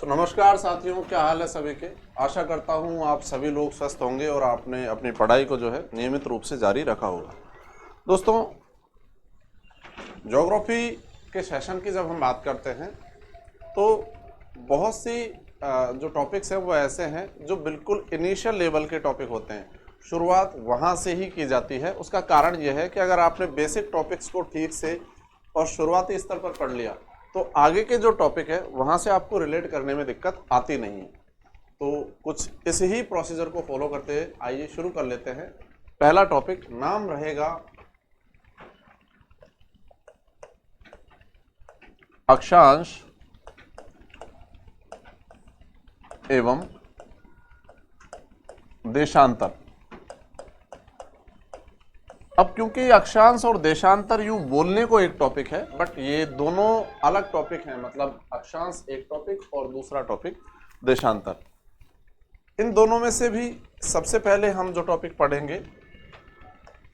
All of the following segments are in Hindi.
नमस्कार साथियों, क्या हाल है सभी के। आशा करता हूँ आप सभी लोग स्वस्थ होंगे और आपने अपनी पढ़ाई को जो है नियमित रूप से जारी रखा होगा। दोस्तों, ज्योग्राफी के सेशन की जब हम बात करते हैं तो बहुत सी जो टॉपिक्स हैं वो ऐसे हैं जो बिल्कुल इनिशियल लेवल के टॉपिक होते हैं। शुरुआत वहाँ से ही की जाती है। उसका कारण यह है कि अगर आपने बेसिक टॉपिक्स को ठीक से और शुरुआती स्तर पर पढ़ लिया तो आगे के जो टॉपिक है वहाँ से आपको रिलेट करने में दिक्कत आती नहीं है। तो कुछ इस ही प्रोसीजर को फॉलो करते हुए आइए शुरू कर लेते हैं। पहला टॉपिक नाम रहेगा अक्षांश एवं देशांतर। अब क्योंकि अक्षांश और देशांतर यूं बोलने को एक टॉपिक है, बट ये दोनों अलग टॉपिक हैं। मतलब अक्षांश एक टॉपिक और दूसरा टॉपिक देशांतर। इन दोनों में से भी सबसे पहले हम जो टॉपिक पढ़ेंगे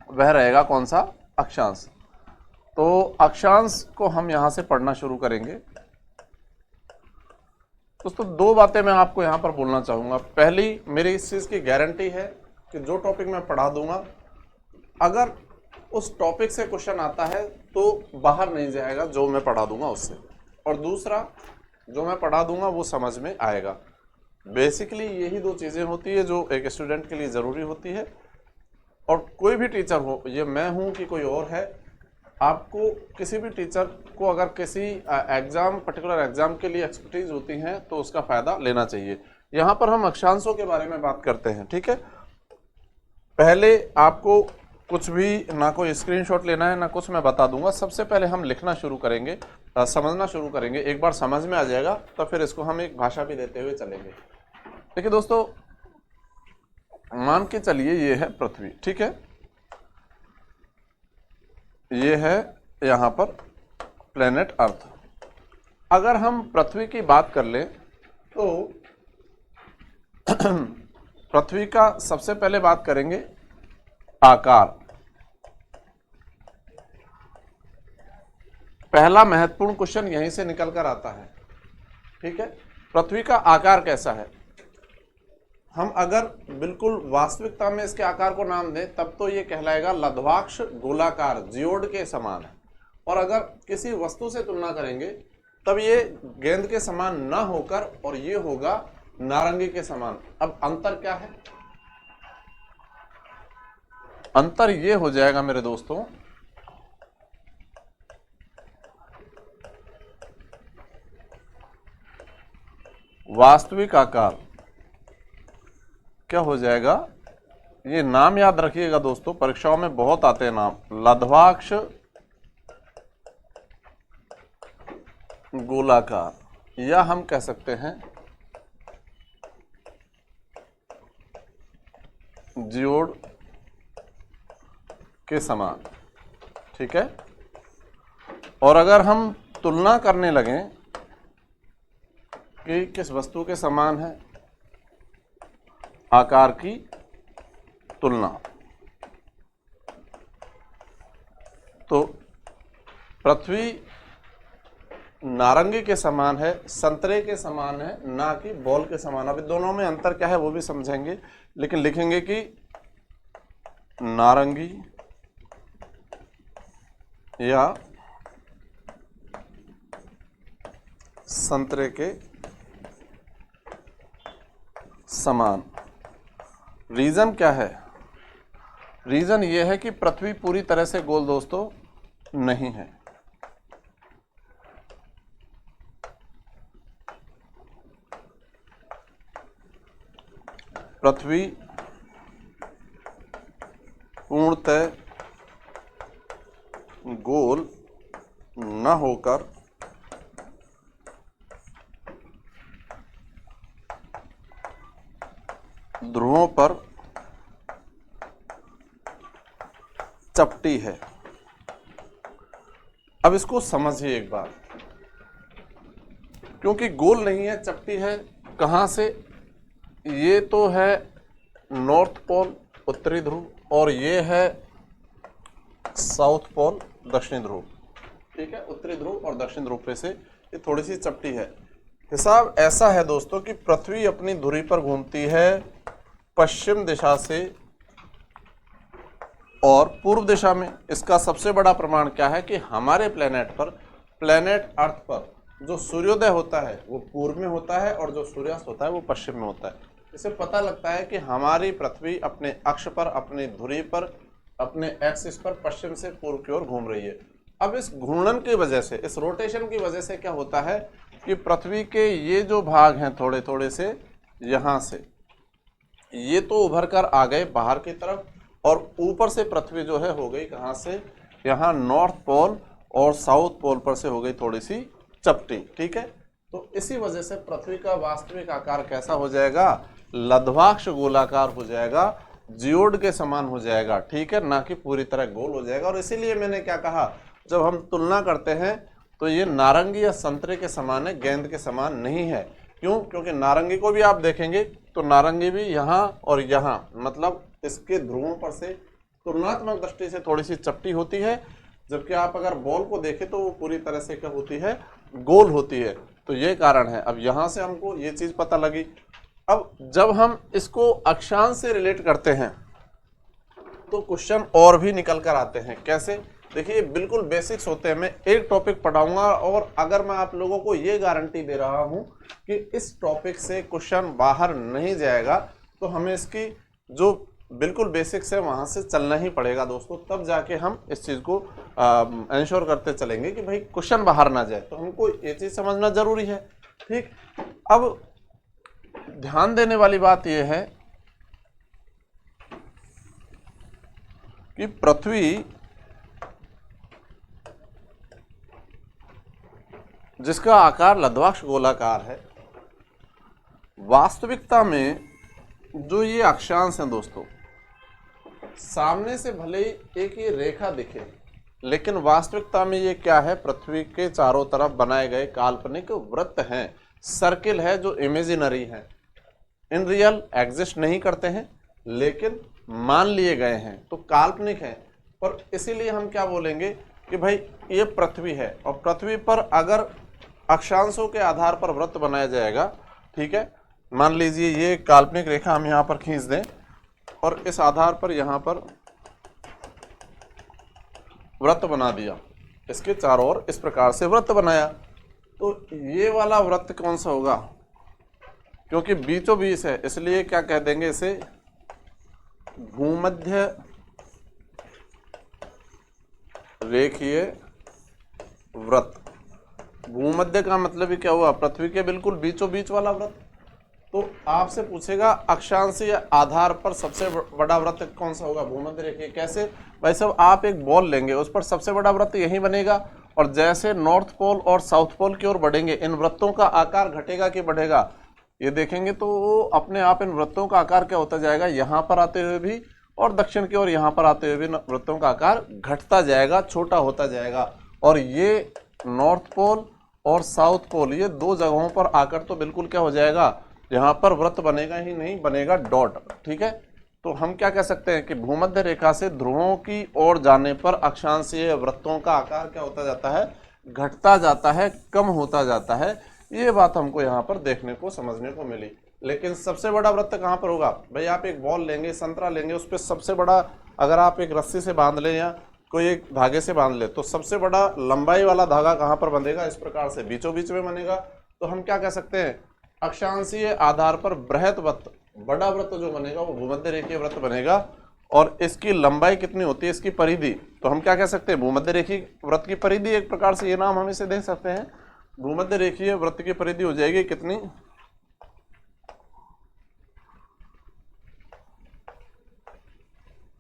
वह रहेगा कौन सा? अक्षांश। तो अक्षांश को हम यहां से पढ़ना शुरू करेंगे। दोस्तों, दो बातें मैं आपको यहां पर बोलना चाहूंगा। पहली, मेरी इस चीज की गारंटी है कि जो टॉपिक मैं पढ़ा दूंगा, अगर उस टॉपिक से क्वेश्चन आता है तो बाहर नहीं जाएगा जो मैं पढ़ा दूंगा उससे। और दूसरा, जो मैं पढ़ा दूंगा वो समझ में आएगा। बेसिकली यही दो चीज़ें होती है जो एक स्टूडेंट के लिए ज़रूरी होती है। और कोई भी टीचर हो, ये मैं हूँ कि कोई और है, आपको किसी भी टीचर को अगर किसी पर्टिकुलर एग्जाम के लिए एक्सपर्टीज होती हैं तो उसका फ़ायदा लेना चाहिए। यहाँ पर हम अक्षांशों के बारे में बात करते हैं, ठीक है। पहले आपको कुछ भी ना कोई स्क्रीनशॉट लेना है ना कुछ, मैं बता दूंगा। सबसे पहले हम लिखना शुरू करेंगे, समझना शुरू करेंगे। एक बार समझ में आ जाएगा तो फिर इसको हम एक भाषा भी देते हुए चलेंगे। देखिए दोस्तों, मान के चलिए ये है पृथ्वी, ठीक है। ये है यहाँ पर प्लेनेट अर्थ। अगर हम पृथ्वी की बात कर लें तो पृथ्वी का सबसे पहले बात करेंगे आकार। पहला महत्वपूर्ण क्वेश्चन यहीं से निकल कर आता है, ठीक है। पृथ्वी का आकार कैसा है? हम अगर बिल्कुल वास्तविकता में इसके आकार को नाम दें तब तो ये कहलाएगा लध्वाक्ष गोलाकार, जियोड के समान है। और अगर किसी वस्तु से तुलना करेंगे तब ये गेंद के समान ना होकर और ये होगा नारंगी के समान। अब अंतर क्या है? अंतर ये हो जाएगा मेरे दोस्तों, वास्तविक आकार क्या हो जाएगा? ये नाम याद रखिएगा दोस्तों, परीक्षाओं में बहुत आते हैं नाम। लध्वाक्ष गोलाकार, या हम कह सकते हैं जियोड के समान, ठीक है। और अगर हम तुलना करने लगें कि किस वस्तु के समान है, आकार की तुलना, तो पृथ्वी नारंगी के समान है, संतरे के समान है, ना कि बॉल के समान। अब दोनों में अंतर क्या है वो भी समझेंगे, लेकिन लिखेंगे कि नारंगी या संतरे के समान। रीजन क्या है? रीजन ये है कि पृथ्वी पूरी तरह से गोल दोस्तों नहीं है। पृथ्वी पूर्णतः गोल न होकर ध्रुवों पर चपटी है। अब इसको समझिए एक बार, क्योंकि गोल नहीं है, चपटी है। कहां से? ये तो है नॉर्थ पोल, उत्तरी ध्रुव, और ये है साउथ पोल, दक्षिणी ध्रुव, ठीक है। उत्तरी ध्रुव और दक्षिण ध्रुव पे से ये थोड़ी सी चपटी है। हिसाब ऐसा है दोस्तों कि पृथ्वी अपनी धुरी पर घूमती है पश्चिम दिशा से और पूर्व दिशा में। इसका सबसे बड़ा प्रमाण क्या है कि हमारे प्लेनेट पर, प्लेनेट अर्थ पर जो सूर्योदय होता है वो पूर्व में होता है और जो सूर्यास्त होता है वो पश्चिम में होता है। इससे पता लगता है कि हमारी पृथ्वी अपने अक्ष पर, अपनी धुरी पर, अपने एक्सिस पर पश्चिम से पूर्व की ओर घूम रही है। अब इस घूर्णन की वजह से, इस रोटेशन की वजह से क्या होता है कि पृथ्वी के ये जो भाग हैं थोड़े थोड़े से, यहाँ से ये तो उभर कर आ गए बाहर की तरफ, और ऊपर से पृथ्वी जो है हो गई कहाँ से, यहाँ नॉर्थ पोल और साउथ पोल पर से हो गई थोड़ी सी चपटी। ठीक है, तो इसी वजह से पृथ्वी का वास्तविक आकार कैसा हो जाएगा, लद्वाक्ष गोलाकार हो जाएगा, जियोड के समान हो जाएगा। ठीक है, ना कि पूरी तरह गोल हो जाएगा। और इसीलिए मैंने क्या कहा, जब हम तुलना करते हैं तो ये नारंगी या संतरे के समान है, गेंद के समान नहीं है। क्यों? क्योंकि नारंगी को भी आप देखेंगे तो नारंगी भी यहाँ और यहाँ, मतलब इसके ध्रुवों पर से तुलनात्मक दृष्टि से थोड़ी सी चपटी होती है, जबकि आप अगर बॉल को देखें तो वो पूरी तरह से क्या होती है, गोल होती है। तो ये कारण है। अब यहाँ से हमको ये चीज़ पता लगी। अब जब हम इसको अक्षांश से रिलेट करते हैं तो क्वेश्चन और भी निकल कर आते हैं। कैसे? देखिए, बिल्कुल बेसिक्स होते हैं। मैं एक टॉपिक पढ़ाऊंगा और अगर मैं आप लोगों को ये गारंटी दे रहा हूं कि इस टॉपिक से क्वेश्चन बाहर नहीं जाएगा, तो हमें इसकी जो बिल्कुल बेसिक्स है वहां से चलना ही पड़ेगा दोस्तों, तब जाके हम इस चीज़ को इंश्योर करते चलेंगे कि भाई क्वेश्चन बाहर ना जाए। तो हमको ये चीज़ समझना जरूरी है। ठीक, अब ध्यान देने वाली बात यह है कि पृथ्वी जिसका आकार लद्वाक्ष गोलाकार है, वास्तविकता में जो ये अक्षांश हैं दोस्तों, सामने से भले ही एक ये रेखा दिखे, लेकिन वास्तविकता में ये क्या है, पृथ्वी के चारों तरफ बनाए गए काल्पनिक वृत्त हैं, सर्किल है जो इमेजिनरी है, इन रियल एग्जिस्ट नहीं करते हैं लेकिन मान लिए गए हैं, तो काल्पनिक है। पर इसीलिए हम क्या बोलेंगे कि भाई ये पृथ्वी है और पृथ्वी पर अगर अक्षांशों के आधार पर वृत्त बनाया जाएगा, ठीक है, मान लीजिए ये काल्पनिक रेखा हम यहाँ पर खींच दें और इस आधार पर यहाँ पर वृत्त बना दिया, इसके चारों ओर इस प्रकार से वृत्त बनाया, तो ये वाला वृत्त कौन सा होगा, क्योंकि बीचों बीच है इसलिए क्या कह देंगे इसे, भूमध्य रेखीय वृत्त। भूमध्य का मतलब ही क्या हुआ, पृथ्वी के बिल्कुल बीचों बीच वाला वृत्त। तो आपसे पूछेगा अक्षांशीय आधार पर सबसे बड़ा वृत्त कौन सा होगा, भूमध्य रेखीय। कैसे भाई साहब, आप एक बॉल लेंगे उस पर सबसे बड़ा वृत्त यही बनेगा, और जैसे नॉर्थ पोल और साउथ पोल की ओर बढ़ेंगे इन वृत्तों का आकार घटेगा कि बढ़ेगा, ये देखेंगे तो अपने आप इन वृत्तों का आकार क्या होता जाएगा, यहाँ पर आते हुए भी और दक्षिण की ओर यहाँ पर आते हुए भी वृत्तों का आकार घटता जाएगा, छोटा होता जाएगा। और ये नॉर्थ पोल और साउथ पोल, ये दो जगहों पर आकर तो बिल्कुल क्या हो जाएगा, यहाँ पर वृत्त बनेगा ही नहीं, बनेगा डॉट। ठीक है, तो हम क्या कह सकते हैं कि भूमध्य रेखा से ध्रुवों की ओर जाने पर अक्षांशीय वृत्तों का आकार क्या होता जाता है, घटता जाता है, कम होता जाता है। ये बात हमको यहाँ पर देखने को, समझने को मिली। लेकिन सबसे बड़ा वृत्त कहाँ पर होगा भाई, आप एक बॉल लेंगे, संतरा लेंगे, उस पर सबसे बड़ा अगर आप एक रस्सी से बांध लें या कोई एक धागे से बांध ले, तो सबसे बड़ा लंबाई वाला धागा कहाँ पर बंधेगा, इस प्रकार से बीचों बीच में बनेगा। तो हम क्या कह सकते हैं, अक्षांशीय आधार पर बृहत वृत्त, बड़ा वृत्त जो बनेगा वो भूमध्य रेखीय वृत्त बनेगा। और इसकी लंबाई कितनी होती है, इसकी परिधि, तो हम क्या कह सकते हैं, भूमध्य रेखीय वृत्त की परिधि, एक प्रकार से ये नाम हम इसे दे सकते हैं। भूमध्य रेखीय वृत्त की परिधि हो जाएगी कितनी,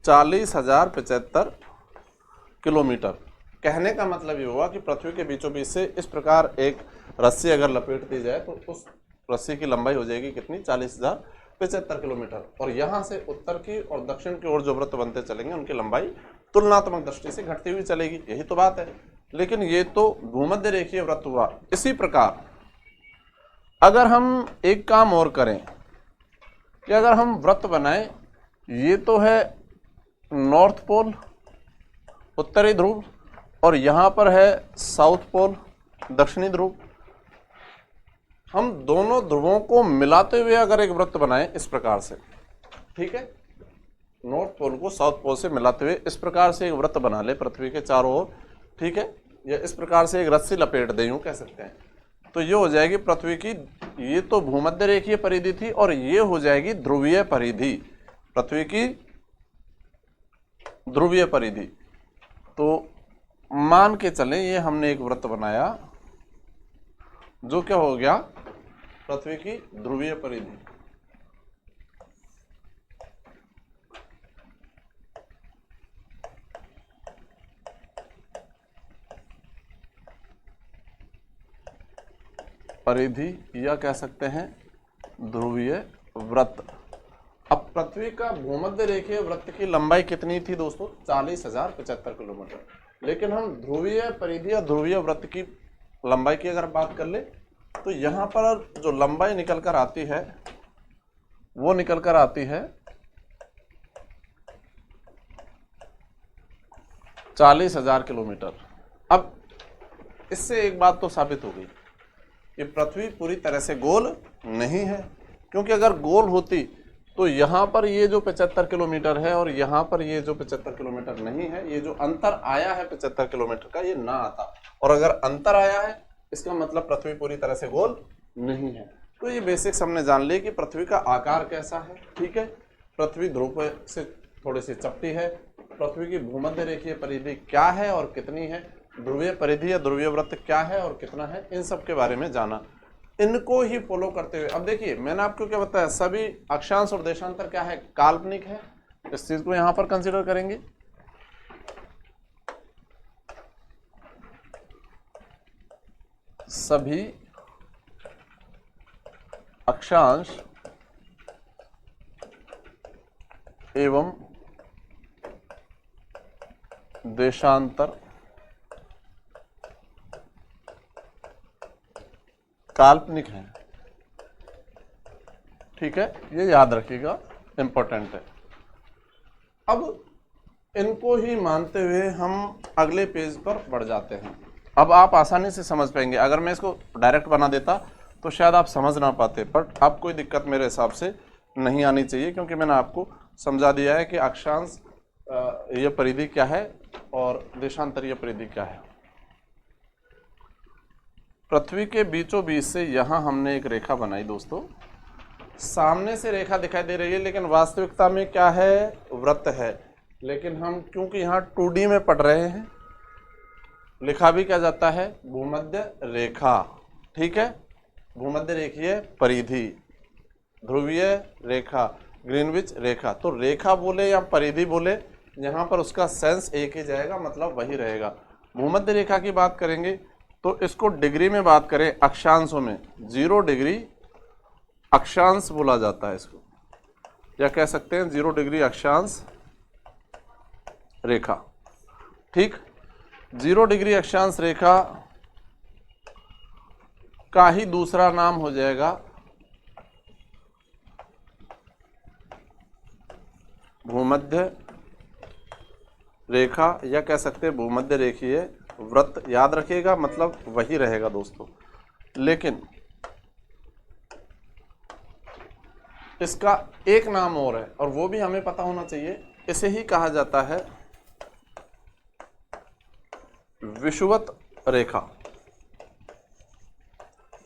40,075 किलोमीटर। कहने का मतलब ये हुआ कि पृथ्वी के बीचों बीच से इस प्रकार एक रस्सी अगर लपेट दी जाए तो उस रस्सी की लंबाई हो जाएगी कितनी, 40,075 किलोमीटर। और यहाँ से उत्तर की और दक्षिण की ओर जो वृत्त बनते चलेंगे उनकी लंबाई तुलनात्मक दृष्टि से घटती हुई चलेगी, यही तो बात है। लेकिन ये तो भूमध्य रेखीय वृत्त हुआ। इसी प्रकार अगर हम एक काम और करें कि अगर हम वृत्त बनाएं, ये तो है नॉर्थ पोल, उत्तरी ध्रुव, और यहाँ पर है साउथ पोल, दक्षिणी ध्रुव। हम दोनों ध्रुवों को मिलाते हुए अगर एक वृत्त बनाएं इस प्रकार से, ठीक है, नॉर्थ पोल को साउथ पोल से मिलाते हुए इस प्रकार से एक वृत्त बना ले पृथ्वी के चारों ओर, ठीक है, या इस प्रकार से एक रस्सी लपेट दें, यूं कह सकते हैं, तो ये हो जाएगी पृथ्वी की, ये तो भूमध्य रेखीय परिधि थी और ये हो जाएगी ध्रुवीय परिधि, पृथ्वी की ध्रुवीय परिधि। तो मान के चलें ये हमने एक वृत्त बनाया जो क्या हो गया, पृथ्वी की ध्रुवीय परिधि। परिधि या कह सकते हैं ध्रुवीय वृत्त। अब पृथ्वी का भूमध्य रेखीय वृत्त की लंबाई कितनी थी दोस्तों, 40,075 किलोमीटर। लेकिन हम ध्रुवीय परिधि या ध्रुवीय वृत्त की लंबाई की अगर बात कर ले तो यहां पर जो लंबाई निकल कर आती है वो निकल कर आती है 40,000 किलोमीटर। अब इससे एक बात तो साबित हो गई कि पृथ्वी पूरी तरह से गोल नहीं है, क्योंकि अगर गोल होती तो यहां पर ये जो 75 किलोमीटर है और यहां पर ये जो 75 किलोमीटर नहीं है, ये जो अंतर आया है 75 किलोमीटर का, ये ना आता। और अगर अंतर आया है इसका मतलब पृथ्वी पूरी तरह से गोल नहीं है। तो ये बेसिक्स हमने जान ली कि पृथ्वी का आकार कैसा है, ठीक है, पृथ्वी ध्रुव से थोड़ी सी चपटी है, पृथ्वी की भूमध्य रेखीय परिधि क्या है और कितनी है, ध्रुवीय परिधि या ध्रुवीय वृत्त क्या है और कितना है, इन सब के बारे में जाना। इनको ही फॉलो करते हुए अब देखिए मैंने आपको क्या बताया, सभी अक्षांश और देशांतर क्या है, काल्पनिक है। इस चीज को यहां पर कंसीडर करेंगे। सभी अक्षांश एवं देशांतर काल्पनिक है, ठीक है, ये याद रखिएगा, इंपॉर्टेंट है। अब इनको ही मानते हुए हम अगले पेज पर बढ़ जाते हैं। अब आप आसानी से समझ पाएंगे, अगर मैं इसको डायरेक्ट बना देता तो शायद आप समझ ना पाते, बट अब कोई दिक्कत मेरे हिसाब से नहीं आनी चाहिए, क्योंकि मैंने आपको समझा दिया है कि अक्षांश ये परिधि क्या है और देशांतरीय परिधि क्या है। पृथ्वी के बीचों बीच से यहां हमने एक रेखा बनाई दोस्तों, सामने से रेखा दिखाई दे रही है लेकिन वास्तविकता में क्या है, वृत्त है। लेकिन हम क्योंकि यहाँ 2D में पढ़ रहे हैं, लिखा भी क्या जाता है, भूमध्य रेखा, ठीक है, भूमध्य रेखीय परिधि, ध्रुवीय रेखा, ग्रीनविच रेखा। तो रेखा बोले या परिधि बोले, यहाँ पर उसका सेंस एक ही जाएगा, मतलब वही रहेगा। भूमध्य रेखा की बात करेंगे तो इसको डिग्री में बात करें, अक्षांशों में 0 डिग्री अक्षांश बोला जाता है इसको, या कह सकते हैं 0 डिग्री अक्षांश रेखा, ठीक। 0 डिग्री अक्षांश रेखा का ही दूसरा नाम हो जाएगा भूमध्य रेखा, या कह सकते हैं भूमध्य रेखीय वृत्त। याद रखिएगा, मतलब वही रहेगा दोस्तों। लेकिन इसका एक नाम और है और वो भी हमें पता होना चाहिए, इसे ही कहा जाता है विषुवत रेखा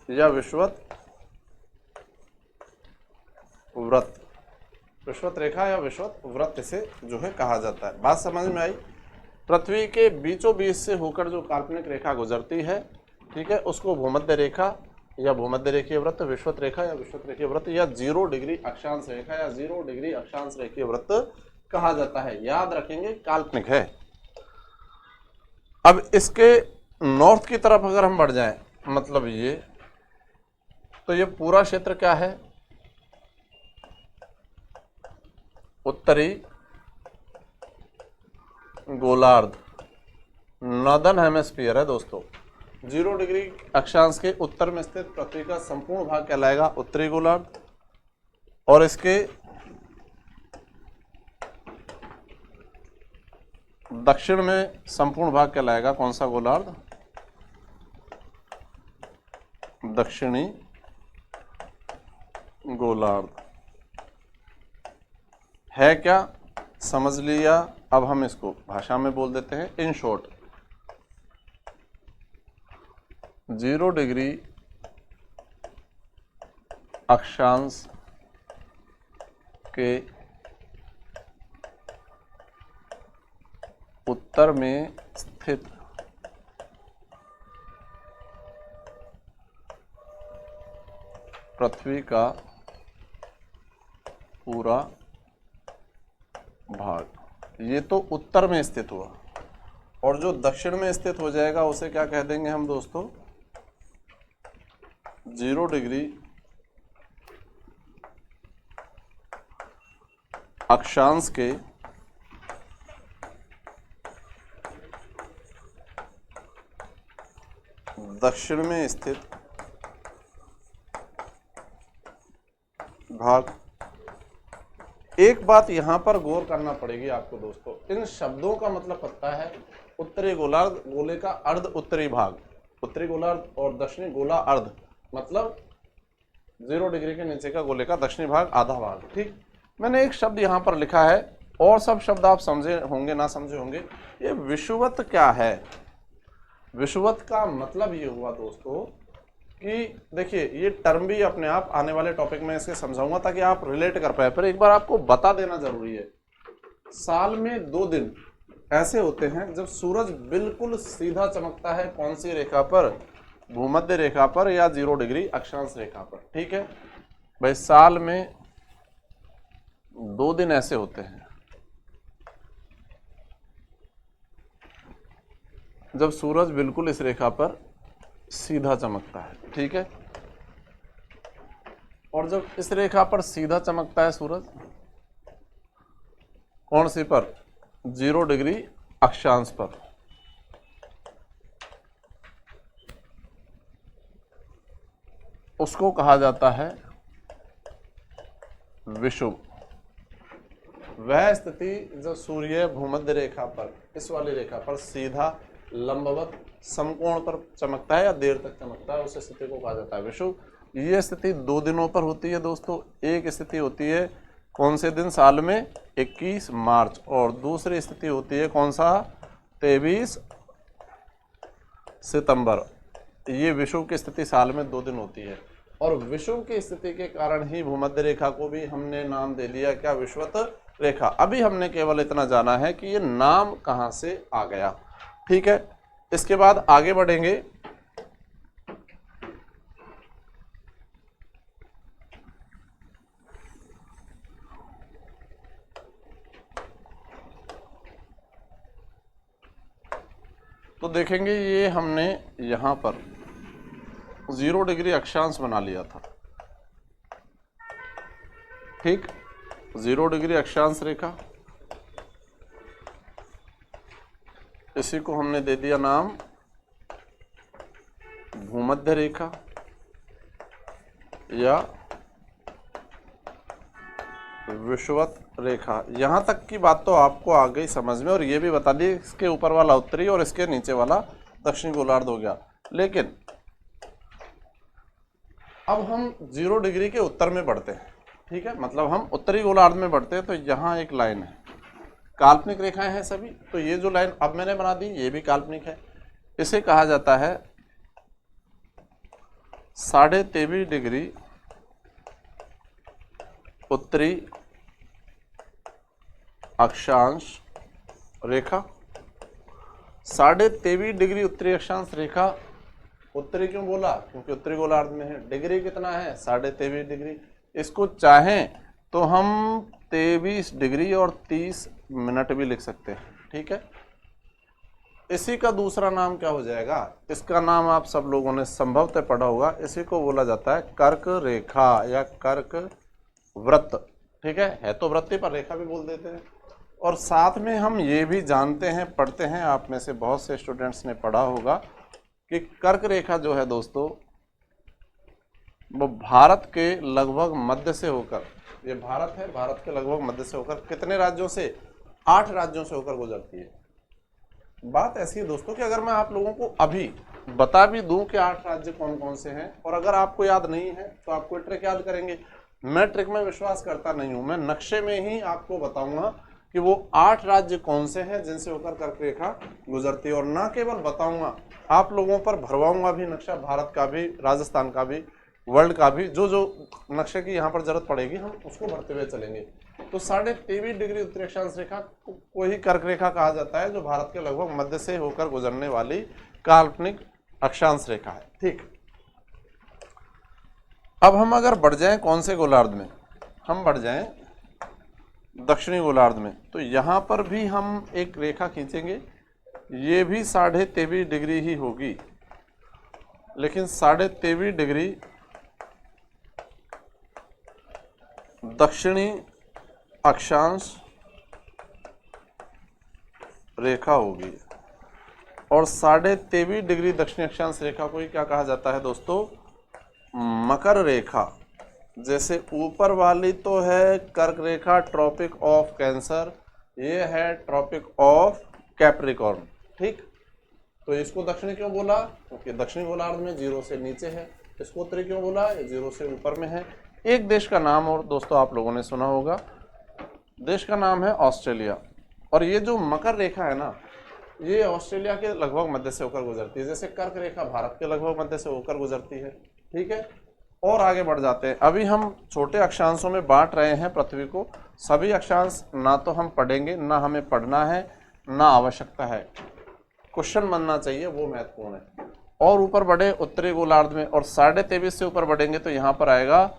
या विषुवत वृत्त। विषुवत रेखा या विषुवत वृत्त इसे जो है कहा जाता है। बात समझ में आई। पृथ्वी के बीचों बीच से होकर जो काल्पनिक रेखा गुजरती है, ठीक है, उसको भूमध्य रेखा या भूमध्य रेखीय वृत्त, विषुवत रेखा या विषुवत रेखीय वृत्त, या 0 डिग्री अक्षांश रेखा या 0 डिग्री अक्षांश रेखीय वृत्त कहा जाता है। याद रखेंगे, काल्पनिक है। अब इसके नॉर्थ की तरफ अगर हम बढ़ जाएं, मतलब ये, तो ये पूरा क्षेत्र क्या है, उत्तरी गोलार्ध, नॉर्दर्न हेमिस्फीयर है दोस्तों। 0 डिग्री अक्षांश के उत्तर में स्थित पृथ्वी का संपूर्ण भाग कहलाएगा उत्तरी गोलार्ध, और इसके दक्षिण में संपूर्ण भाग कहलाएगा कौन सा गोलार्ध, दक्षिणी गोलार्ध है क्या, समझ लिया। अब हम इसको भाषा में बोल देते हैं। इन शॉर्ट 0 डिग्री अक्षांश के उत्तर में स्थित पृथ्वी का पूरा भाग, ये तो उत्तर में स्थित हुआ, और जो दक्षिण में स्थित हो जाएगा उसे क्या कह देंगे हम दोस्तों, 0 डिग्री अक्षांश के दक्षिण में स्थित भाग। एक बात यहां पर गौर करना पड़ेगी आपको दोस्तों, इन शब्दों का मतलब पता है। उत्तरी गोलार्ध गोले का अर्ध उत्तरी भाग, उत्तरी गोलार्ध और दक्षिणी गोला अर्ध मतलब 0 डिग्री के नीचे का गोले का दक्षिणी भाग आधा भाग। ठीक, मैंने एक शब्द यहां पर लिखा है और सब शब्द आप समझे होंगे ना समझे होंगे। ये विषुवत क्या है? विषुवत का मतलब ये हुआ दोस्तों कि देखिए, ये टर्म भी अपने आप आने वाले टॉपिक में इसके समझाऊंगा ताकि आप रिलेट कर पाए। पर एक बार आपको बता देना जरूरी है, साल में 2 दिन ऐसे होते हैं जब सूरज बिल्कुल सीधा चमकता है। कौन सी रेखा पर? भूमध्य रेखा पर या 0 डिग्री अक्षांश रेखा पर। ठीक है भाई, साल में 2 दिन ऐसे होते हैं जब सूरज बिल्कुल इस रेखा पर सीधा चमकता है। ठीक है, और जब इस रेखा पर सीधा चमकता है सूरज, कौन सी पर? 0 डिग्री अक्षांश पर। उसको कहा जाता है विषुव। वह स्थिति जब सूर्य भूमध्य रेखा पर, इस वाली रेखा पर सीधा लंबवत समकोण पर चमकता है या देर तक चमकता है, उस स्थिति को कहा जाता है विषुव। ये स्थिति 2 दिनों पर होती है दोस्तों। एक स्थिति होती है कौन से दिन? साल में 21 मार्च, और दूसरी स्थिति होती है कौन सा? 23 सितंबर। ये विषुव की स्थिति साल में 2 दिन होती है, और विषुव की स्थिति के कारण ही भूमध्य रेखा को भी हमने नाम दे लिया क्या? विषुवत रेखा। अभी हमने केवल इतना जाना है कि ये नाम कहां से आ गया। ठीक है, इसके बाद आगे बढ़ेंगे। तो देखेंगे ये हमने यहां पर 0 डिग्री अक्षांश बना लिया था। ठीक, 0 डिग्री अक्षांश रेखा, इसी को हमने दे दिया नाम भूमध्य रेखा या विषुवत रेखा। यहां तक की बात तो आपको आ गई समझ में, और ये भी बता दी इसके ऊपर वाला उत्तरी और इसके नीचे वाला दक्षिणी गोलार्ध हो गया। लेकिन अब हम 0 डिग्री के उत्तर में बढ़ते हैं। ठीक है, मतलब हम उत्तरी गोलार्ध में बढ़ते हैं। तो यहाँ एक लाइन है, काल्पनिक रेखाएं हैं सभी। तो ये जो लाइन अब मैंने बना दी ये भी काल्पनिक है। इसे कहा जाता है 23.5 डिग्री उत्तरी अक्षांश रेखा। 23.5 डिग्री उत्तरी अक्षांश रेखा। उत्तरी क्यों बोला? क्योंकि उत्तरी गोलार्ध में है। डिग्री कितना है? 23.5 डिग्री। इसको चाहें तो हम 23 डिग्री और 30 मिनट भी लिख सकते हैं। ठीक है, इसी का दूसरा नाम क्या हो जाएगा? इसका नाम आप सब लोगों ने संभवतः पढ़ा होगा। इसी को बोला जाता है कर्क रेखा या कर्क वृत्त। ठीक है तो वृत्ति पर रेखा भी बोल देते हैं। और साथ में हम ये भी जानते हैं, पढ़ते हैं, आप में से बहुत से स्टूडेंट्स ने पढ़ा होगा कि कर्क रेखा जो है दोस्तों वो भारत के लगभग मध्य से होकर, ये भारत है, भारत के लगभग मध्य से होकर कितने राज्यों से? 8 राज्यों से होकर गुजरती है। बात ऐसी है दोस्तों कि अगर मैं आप लोगों को अभी बता भी दूं कि 8 राज्य कौन कौन से हैं, और अगर आपको याद नहीं है तो आप कोई ट्रिक याद करेंगे। मैं ट्रिक में विश्वास करता नहीं हूं, मैं नक्शे में ही आपको बताऊंगा कि वो 8 राज्य कौन से हैं जिनसे होकर कर्क रेखा गुजरती है, और ना केवल बताऊंगा, आप लोगों पर भरवाऊंगा भी नक्शा, भारत का भी, राजस्थान का भी, वर्ल्ड का भी, जो जो नक्शे की यहाँ पर जरूरत पड़ेगी हम उसको भरते हुए चलेंगे। तो 23.5 डिग्री उत्तरी अक्षांश रेखा को ही कर्क रेखा कहा जाता है, जो भारत के लगभग मध्य से होकर गुजरने वाली काल्पनिक अक्षांश रेखा है। ठीक, अब हम अगर बढ़ जाएं कौन से गोलार्ध में, हम बढ़ जाएं दक्षिणी गोलार्ध में, तो यहां पर भी हम एक रेखा खींचेंगे, ये भी 23.5 डिग्री ही होगी, लेकिन 23.5 डिग्री दक्षिणी अक्षांश रेखा होगी। और 23.5 डिग्री दक्षिणी अक्षांश रेखा को ही क्या कहा जाता है दोस्तों, मकर रेखा। जैसे ऊपर वाली तो है कर्क रेखा, ट्रॉपिक ऑफ कैंसर, ये है ट्रॉपिक ऑफ कैप्रिकॉर्न। ठीक, तो इसको दक्षिणी क्यों बोला, क्योंकि दक्षिणी गोलार्ध में 0 से नीचे है। इसको उत्तरी क्यों बोला, ये 0 से ऊपर में है। एक देश का नाम और दोस्तों आप लोगों ने सुना होगा, देश का नाम है ऑस्ट्रेलिया। और ये जो मकर रेखा है ना, ये ऑस्ट्रेलिया के लगभग मध्य से होकर गुजरती है, जैसे कर्क रेखा भारत के लगभग मध्य से होकर गुजरती है। ठीक है, और आगे बढ़ जाते हैं। अभी हम छोटे अक्षांशों में बांट रहे हैं पृथ्वी को, सभी अक्षांश ना तो हम पढ़ेंगे, ना हमें पढ़ना है, ना आवश्यकता है, क्वेश्चन बनना चाहिए, वो महत्वपूर्ण है। और ऊपर बढ़े उत्तरी गोलार्ध में, और 23.5 से ऊपर बढ़ेंगे तो यहाँ पर आएगा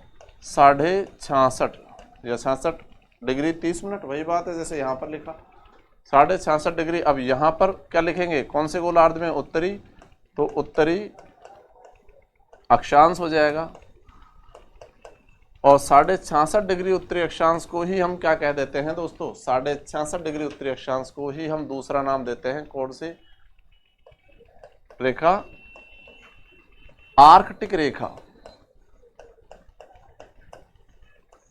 66.5 या 66 डिग्री 30 मिनट, वही बात है जैसे यहाँ पर लिखा 66.5 डिग्री। अब यहाँ पर क्या लिखेंगे, कौन से गोलार्ध में, उत्तरी, तो उत्तरी अक्षांश हो जाएगा। और 66.5 डिग्री उत्तरी अक्षांश को ही हम क्या कह देते हैं दोस्तों, 66.5 डिग्री उत्तरी अक्षांश को ही हम दूसरा नाम देते हैं, कौन सी रेखा, आर्कटिक रेखा।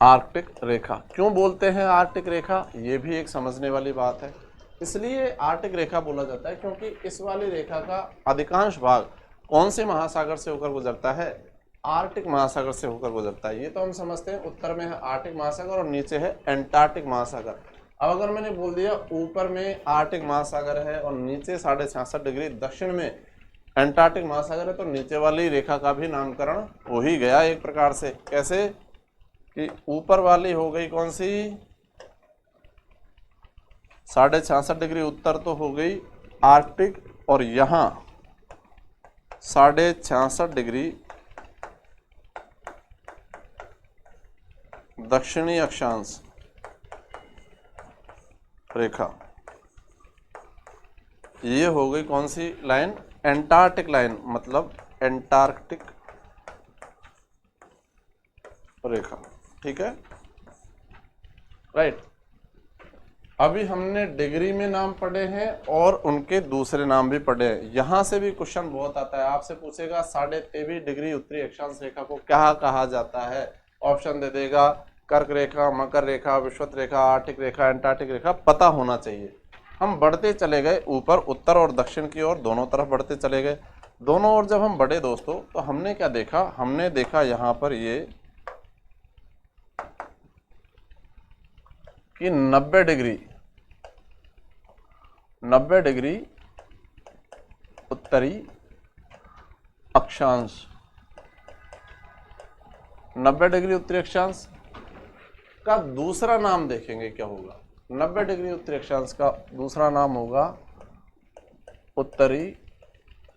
आर्कटिक रेखा क्यों बोलते हैं आर्कटिक रेखा, ये भी एक समझने वाली बात है। इसलिए आर्कटिक रेखा बोला जाता है क्योंकि इस वाली रेखा का अधिकांश भाग कौन से महासागर से होकर गुजरता है, आर्कटिक महासागर से होकर गुजरता है। ये तो हम समझते हैं, उत्तर में है आर्कटिक महासागर और नीचे है एंटार्कटिक महासागर। अब अगर मैंने बोल दिया ऊपर में आर्कटिक महासागर है और नीचे 66.5 डिग्री दक्षिण में एंटार्कटिक महासागर है, तो नीचे वाली रेखा का भी नामकरण हो ही गया एक प्रकार से। कैसे कि ऊपर वाली हो गई कौन सी, 66.5 डिग्री उत्तर तो हो गई आर्कटिक, और यहां 66.5 डिग्री दक्षिणी अक्षांश रेखा, ये हो गई कौन सी लाइन, एंटार्कटिक लाइन, मतलब एंटार्कटिक रेखा। ठीक है, राइट। अभी हमने डिग्री में नाम पढ़े हैं और उनके दूसरे नाम भी पढ़े हैं। यहां से भी क्वेश्चन बहुत आता है, आपसे पूछेगा 23.5 डिग्री उत्तरी अक्षांश रेखा को क्या कहा जाता है, ऑप्शन दे देगा कर्क रेखा, मकर रेखा, विषुवत रेखा, आर्कटिक रेखा, एंटार्कटिक रेखा, पता होना चाहिए। हम बढ़ते चले गए ऊपर, उत्तर और दक्षिण की ओर दोनों तरफ बढ़ते चले गए। दोनों ओर जब हम बढ़े दोस्तों, तो हमने क्या देखा, हमने देखा यहां पर ये कि 90 डिग्री उत्तरी अक्षांश, 90 डिग्री उत्तरी अक्षांश का दूसरा नाम देखेंगे क्या होगा। 90 डिग्री उत्तरी अक्षांश का दूसरा नाम होगा उत्तरी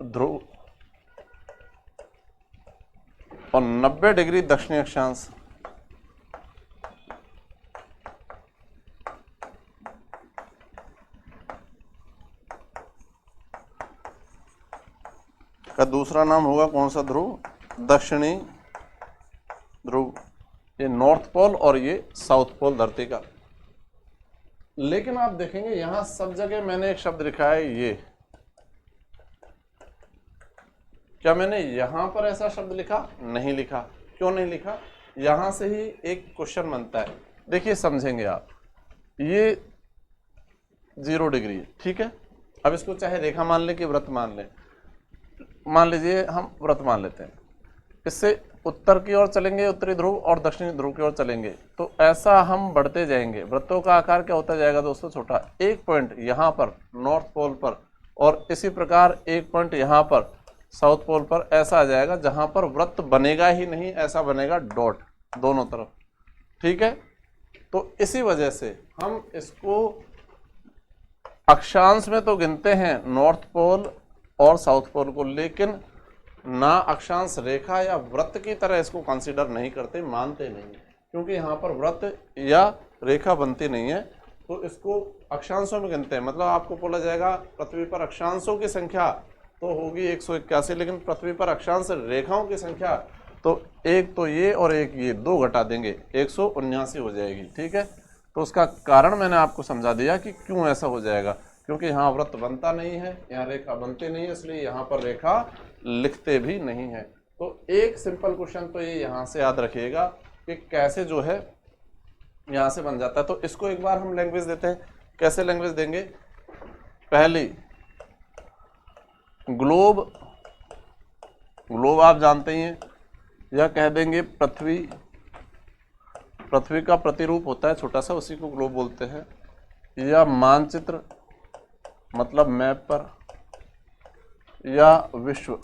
ध्रुव, और 90 डिग्री दक्षिणी अक्षांश का दूसरा नाम होगा कौन सा ध्रुव, दक्षिणी ध्रुव। ये नॉर्थ पोल और ये साउथ पोल धरती का। लेकिन आप देखेंगे यहां सब जगह मैंने एक शब्द लिखा है ये, क्या मैंने यहां पर ऐसा शब्द लिखा, नहीं लिखा। क्यों नहीं लिखा, यहां से ही एक क्वेश्चन बनता है। देखिए समझेंगे आप, ये 0 डिग्री है, ठीक है। अब इसको चाहे रेखा मान ले कि व्रत मान ले, मान लीजिए हम व्रत मान लेते हैं। इससे उत्तर की ओर चलेंगे, उत्तरी ध्रुव, और दक्षिणी ध्रुव की ओर चलेंगे, तो ऐसा हम बढ़ते जाएंगे। वृत्तों का आकार क्या होता जाएगा दोस्तों? छोटा। एक पॉइंट यहाँ पर नॉर्थ पोल पर, और इसी प्रकार एक पॉइंट यहाँ पर साउथ पोल पर ऐसा आ जाएगा, जहां पर वृत्त बनेगा ही नहीं, ऐसा बनेगा डॉट दोनों तरफ। ठीक है, तो इसी वजह से हम इसको अक्षांश में तो गिनते हैं नॉर्थ पोल और साउथ पोल को, लेकिन ना अक्षांश रेखा या वृत्त की तरह इसको कंसीडर नहीं करते, मानते नहीं, क्योंकि यहाँ पर वृत्त या रेखा बनती नहीं है, तो इसको अक्षांशों में गिनते हैं। मतलब आपको बोला जाएगा पृथ्वी पर अक्षांशों की संख्या तो होगी 181, लेकिन पृथ्वी पर अक्षांश रेखाओं की संख्या तो एक तो ये और एक ये, दो घटा देंगे 179 हो जाएगी। ठीक है, तो उसका कारण मैंने आपको समझा दिया कि क्यों ऐसा हो जाएगा, क्योंकि यहाँ वृत्त बनता नहीं है, यहाँ रेखा बनती नहीं है, इसलिए यहाँ पर रेखा लिखते भी नहीं है। तो एक सिंपल क्वेश्चन तो ये यहाँ से याद रखिएगा कि कैसे जो है यहाँ से बन जाता है। तो इसको एक बार हम लैंग्वेज देते हैं। कैसे लैंग्वेज देंगे? पहली ग्लोब, ग्लोब आप जानते ही हैं, या कह देंगे पृथ्वी, पृथ्वी का प्रतिरूप होता है छोटा सा, उसी को ग्लोब बोलते हैं, या मानचित्र मतलब मैप पर, या विश्व।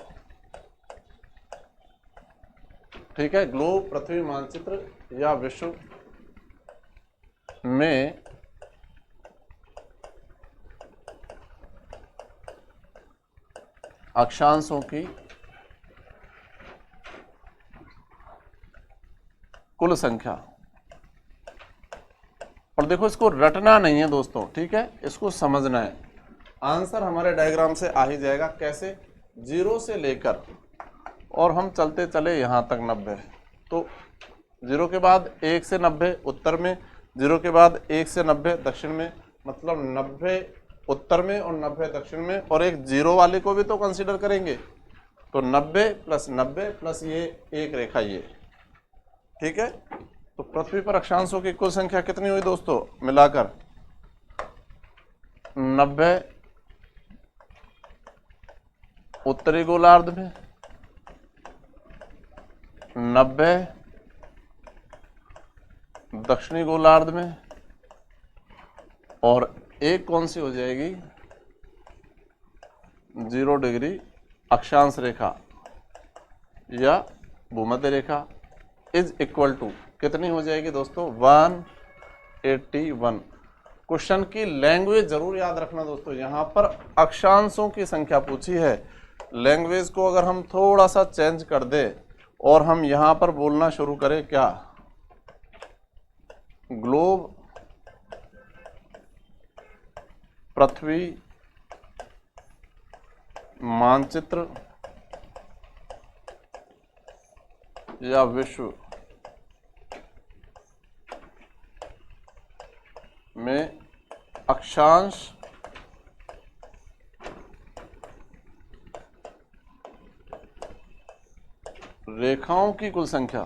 ठीक है, ग्लोब, पृथ्वी, मानचित्र या विश्व में अक्षांशों की कुल संख्या। और देखो, इसको रटना नहीं है दोस्तों, ठीक है, इसको समझना है। आंसर हमारे डायग्राम से आ ही जाएगा। कैसे? 0 से लेकर और हम चलते चले यहाँ तक 90, तो 0 के बाद 1 से 90 उत्तर में, 0 के बाद 1 से 90 दक्षिण में, मतलब 90 उत्तर में और 90 दक्षिण में, और एक 0 वाले को भी तो कंसीडर करेंगे, तो 90 प्लस 90 प्लस ये एक रेखा ये। ठीक है, तो पृथ्वी पर अक्षांशों की कुल संख्या कितनी हुई दोस्तों मिलाकर? 90 उत्तरी गोलार्ध में, 90 दक्षिणी गोलार्ध में, और एक कौन सी हो जाएगी? 0 डिग्री अक्षांश रेखा या भूमध्य रेखा इज इक्वल टू कितनी हो जाएगी दोस्तों? 181। क्वेश्चन की लैंग्वेज जरूर याद रखना दोस्तों, यहां पर अक्षांशों की संख्या पूछी है। लैंग्वेज को अगर हम थोड़ा सा चेंज कर दे और हम यहां पर बोलना शुरू करें क्या? ग्लोब, पृथ्वी, मानचित्र या विश्व में अक्षांश रेखाओं की कुल संख्या।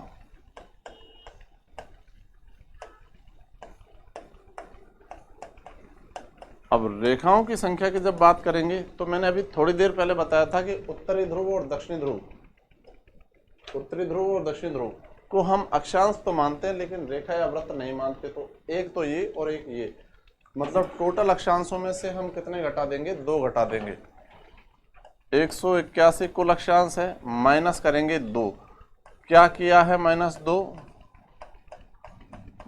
अब रेखाओं की संख्या की जब बात करेंगे तो मैंने अभी थोड़ी देर पहले बताया था कि उत्तरी ध्रुव और दक्षिणी ध्रुव, उत्तरी ध्रुव और दक्षिणी ध्रुव को हम अक्षांश तो मानते हैं लेकिन रेखा या वृत्त नहीं मानते। तो एक तो ये और एक ये, मतलब टोटल अक्षांशों में से हम कितने घटा देंगे? 2 घटा देंगे। 181 कुल अक्षांश है, माइनस करेंगे 2। क्या किया है -2?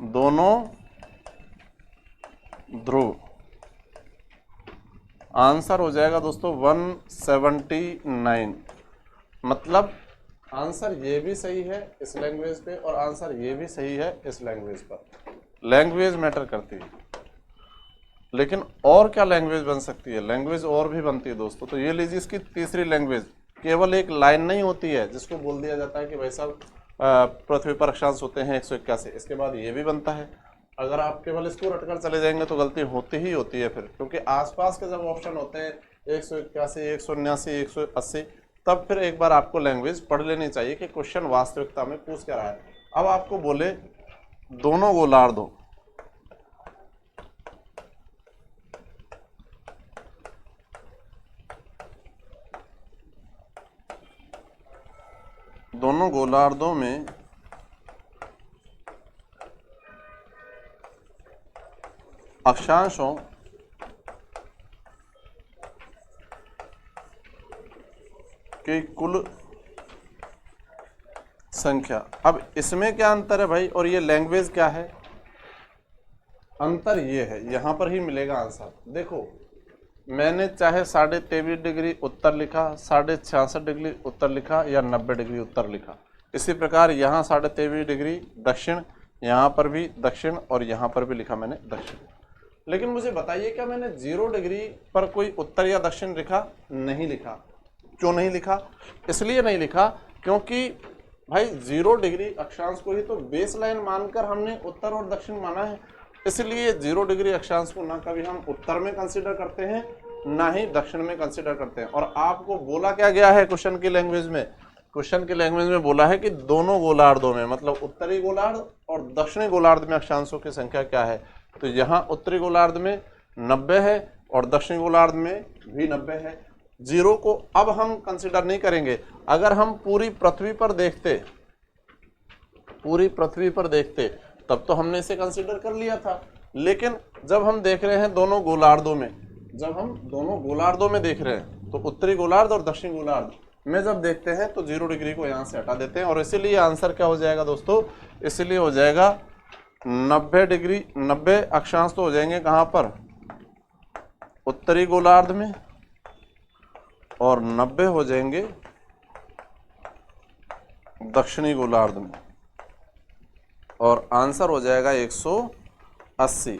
दोनों ध्रुव। आंसर हो जाएगा दोस्तों 179। मतलब आंसर ये भी सही है इस लैंग्वेज पे और आंसर ये भी सही है इस लैंग्वेज पर। लैंग्वेज मैटर करती है, लेकिन और क्या लैंग्वेज बन सकती है? लैंग्वेज और भी बनती है दोस्तों। तो ये लीजिए, इसकी तीसरी लैंग्वेज। केवल एक लाइन नहीं होती है जिसको बोल दिया जाता है कि भाई साहब पृथ्वी पर अक्षांश होते हैं 181, इसके बाद ये भी बनता है। अगर आप केवल इसको रटकर चले जाएंगे तो गलती होती ही होती है फिर, क्योंकि आसपास के जब ऑप्शन होते हैं 181, 179, 180, तब फिर एक बार आपको लैंग्वेज पढ़ लेनी चाहिए कि क्वेश्चन वास्तविकता में पूछ क्या रहा है। अब आपको बोले दोनों गोलार्ध हो, दोनों गोलार्धों में अक्षांशों की कुल संख्या। अब इसमें क्या अंतर है भाई, और ये लैंग्वेज क्या है? अंतर ये है, यहां पर ही मिलेगा आंसर। देखो मैंने चाहे 23.5 डिग्री उत्तर लिखा, 66.5 डिग्री उत्तर लिखा या 90 डिग्री उत्तर लिखा, इसी प्रकार यहाँ 23.5 डिग्री दक्षिण, यहाँ पर भी दक्षिण और यहाँ पर भी लिखा मैंने दक्षिण। लेकिन मुझे बताइए क्या मैंने 0 डिग्री पर कोई उत्तर या दक्षिण लिखा? नहीं लिखा। क्यों नहीं लिखा? इसलिए नहीं लिखा क्योंकि भाई 0 डिग्री अक्षांश को ही तो बेस लाइन मानकर हमने उत्तर और दक्षिण माना है, इसलिए 0 डिग्री अक्षांश को ना कभी हम उत्तर में कंसीडर करते हैं ना ही दक्षिण में कंसीडर करते हैं। और आपको बोला क्या गया है क्वेश्चन की लैंग्वेज में? क्वेश्चन की लैंग्वेज में बोला है कि दोनों गोलार्धों में, मतलब उत्तरी गोलार्ध और दक्षिणी गोलार्ध में अक्षांशों की संख्या क्या है। तो यहाँ उत्तरी गोलार्ध में 90 है और दक्षिणी गोलार्ध में भी 90 है। 0 को अब हम कंसीडर नहीं करेंगे। अगर हम पूरी पृथ्वी पर देखते तब तो हमने इसे कंसीडर कर लिया था, लेकिन जब हम देख रहे हैं दोनों गोलार्धों में, जब हम दोनों गोलार्धों में देख रहे हैं तो उत्तरी गोलार्ध और दक्षिणी गोलार्ध में जब देखते हैं तो 0 डिग्री को यहाँ से हटा देते हैं और इसीलिए आंसर क्या हो जाएगा दोस्तों? इसीलिए हो जाएगा 90 डिग्री। 90 अक्षांश तो हो जाएंगे कहाँ पर? उत्तरी गोलार्ध में, और 90 हो जाएंगे दक्षिणी गोलार्ध में, और आंसर हो जाएगा 180।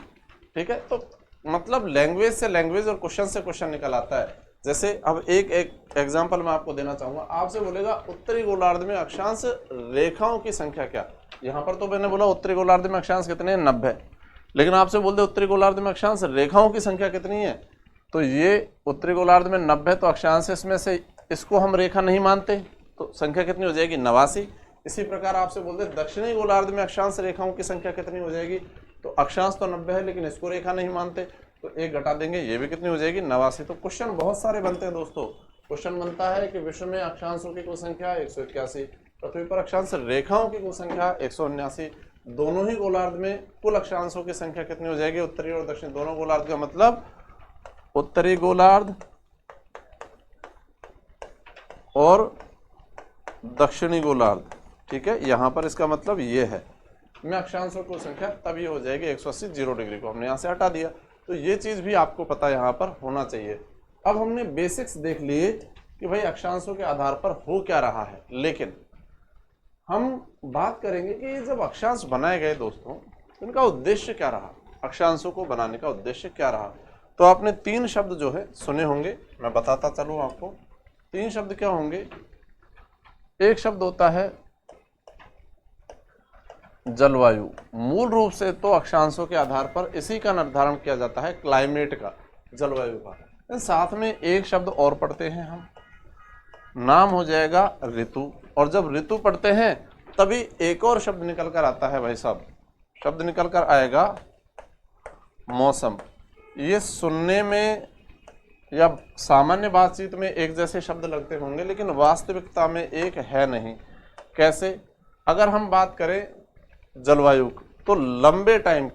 ठीक है, तो मतलब लैंग्वेज से लैंग्वेज और क्वेश्चन से क्वेश्चन निकल आता है। जैसे अब एक एग्जांपल मैं आपको देना चाहूंगा। आपसे बोलेगा उत्तरी गोलार्ध में अक्षांश रेखाओं की संख्या क्या? यहाँ पर तो मैंने बोला उत्तरी गोलार्ध में अक्षांश कितने हैं? 90। लेकिन आपसे बोलते उत्तरी गोलार्ध में अक्षांश रेखाओं की संख्या कितनी है? तो ये उत्तरी गोलार्ध में 90 तो अक्षांश इसमें से इसको हम रेखा नहीं मानते, तो संख्या कितनी हो जाएगी? 89। इसी प्रकार आपसे बोलते दक्षिणी गोलार्ध में अक्षांश रेखाओं की संख्या कितनी हो जाएगी? तो अक्षांश तो 90 है लेकिन इसको रेखा नहीं मानते, तो एक घटा देंगे, ये भी कितनी हो जाएगी? 89। तो क्वेश्चन बहुत सारे बनते हैं दोस्तों। क्वेश्चन बनता है कि विश्व में अक्षांशों की कुल संख्या 181, पृथ्वी पर अक्षांश रेखाओं की कुल संख्या 179। दोनों ही गोलार्ध में कुल अक्षांशों की संख्या कितनी हो जाएगी? उत्तरी और दक्षिण दोनों गोलार्ध का मतलब उत्तरी गोलार्ध और दक्षिणी गोलार्ध। ठीक है, यहां पर इसका मतलब ये है में अक्षांशों की संख्या तब ये हो जाएगी 180। 0 डिग्री को हमने यहां से हटा दिया, तो ये चीज भी आपको पता यहां पर होना चाहिए। अब हमने बेसिक्स देख लिए कि भाई अक्षांशों के आधार पर हो क्या रहा है, लेकिन हम बात करेंगे कि ये जब अक्षांश बनाए गए दोस्तों, इनका उद्देश्य क्या रहा? अक्षांशों को बनाने का उद्देश्य क्या रहा? तो आपने 3 शब्द जो है सुने होंगे, मैं बताता चलूं आपको। 3 शब्द क्या होंगे? एक शब्द होता है जलवायु। मूल रूप से तो अक्षांशों के आधार पर इसी का निर्धारण किया जाता है, क्लाइमेट का, जलवायु का। साथ में एक शब्द और पढ़ते हैं हम, नाम हो जाएगा ऋतु। और जब ऋतु पढ़ते हैं तभी एक और शब्द निकल कर आता है भाई साहब, शब्द निकल कर आएगा मौसम। ये सुनने में या सामान्य बातचीत में एक जैसे शब्द लगते होंगे, लेकिन वास्तविकता में एक है नहीं। कैसे? अगर हम बात करें जलवायु तो लंबे टाइम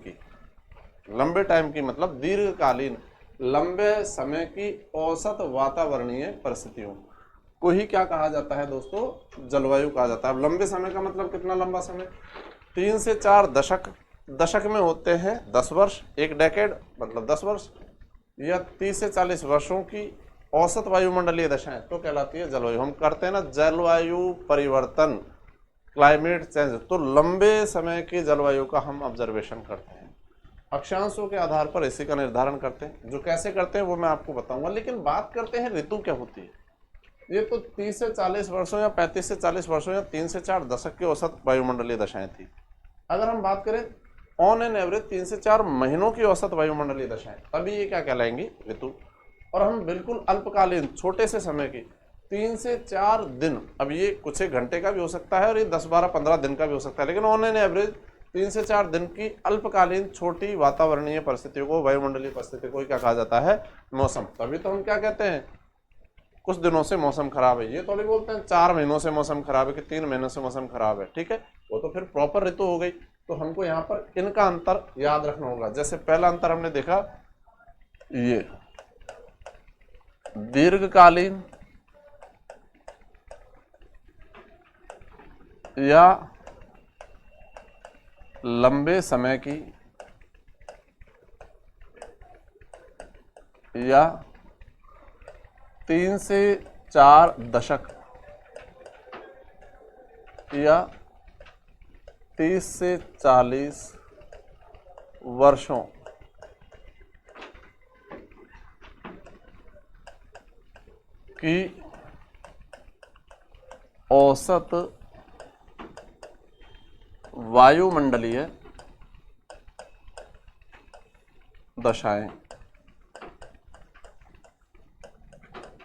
की मतलब दीर्घकालीन, लंबे समय की औसत वातावरणीय परिस्थितियों को ही क्या कहा जाता है दोस्तों? जलवायु कहा जाता है। अब लंबे समय का मतलब कितना लंबा समय? 3 से 4 दशक। दशक में होते हैं 10 वर्ष, एक डेकेड मतलब 10 वर्ष, या 30 से 40 वर्षों की औसत वायुमंडलीय दशाएं तो कहलाती है जलवायु। हम करते हैं ना जलवायु परिवर्तन, क्लाइमेट चेंज, तो लंबे समय की जलवायु का हम ऑब्जर्वेशन करते हैं। अक्षांशों के आधार पर इसी का निर्धारण करते हैं। जो कैसे करते हैं वो मैं आपको बताऊंगा, लेकिन बात करते हैं ऋतु क्या होती है। ये तो 30 से 40 वर्षों या 35 से 40 वर्षों या 3 से 4 दशक की औसत वायुमंडलीय दशाएं थी। अगर हम बात करें ऑन एन एवरेज 3 से 4 महीनों की औसत वायुमंडलीय दशाएं, तभी ये क्या कहलाएंगी? ऋतु। और हम बिल्कुल अल्पकालीन छोटे से समय की 3 से 4 दिन, अब ये कुछ एक घंटे का भी हो सकता है और ये 10, 12, 15 दिन का भी हो सकता है, लेकिन ऑन एन एवरेज 3 से 4 दिन की अल्पकालीन छोटी वातावरणीय परिस्थितियों को, वायुमंडलीय परिस्थिति को क्या कहा जाता है? मौसम। तभी तो हम क्या कहते हैं? कुछ दिनों से मौसम खराब है, ये तो अभी बोलते हैं 4 महीनों से मौसम खराब है कि 3 महीनों से मौसम खराब है, ठीक है, वो तो फिर प्रॉपर ऋतु हो गई। तो हमको यहाँ पर इनका अंतर याद रखना होगा। जैसे पहला अंतर हमने देखा, ये दीर्घकालीन या लंबे समय की या 3 से 4 दशक या 30 से 40 वर्षों की औसत वायुमंडलीय दशाएं,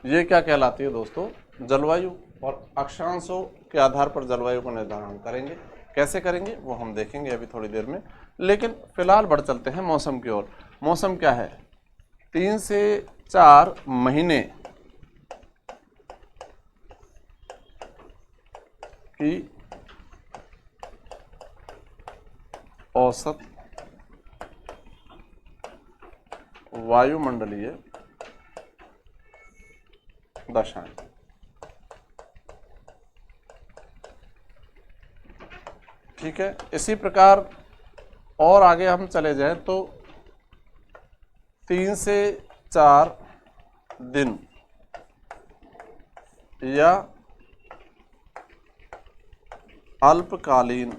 ये क्या कहलाती है दोस्तों? जलवायु। और अक्षांशों के आधार पर जलवायु का निर्धारण करेंगे। कैसे करेंगे वो हम देखेंगे अभी थोड़ी देर में, लेकिन फिलहाल बढ़ चलते हैं मौसम की ओर। मौसम क्या है? 3 से 4 महीने की औसत वायुमंडलीय दशाएं। ठीक है, इसी प्रकार और आगे हम चले जाएं तो 3 से 4 दिन या अल्पकालीन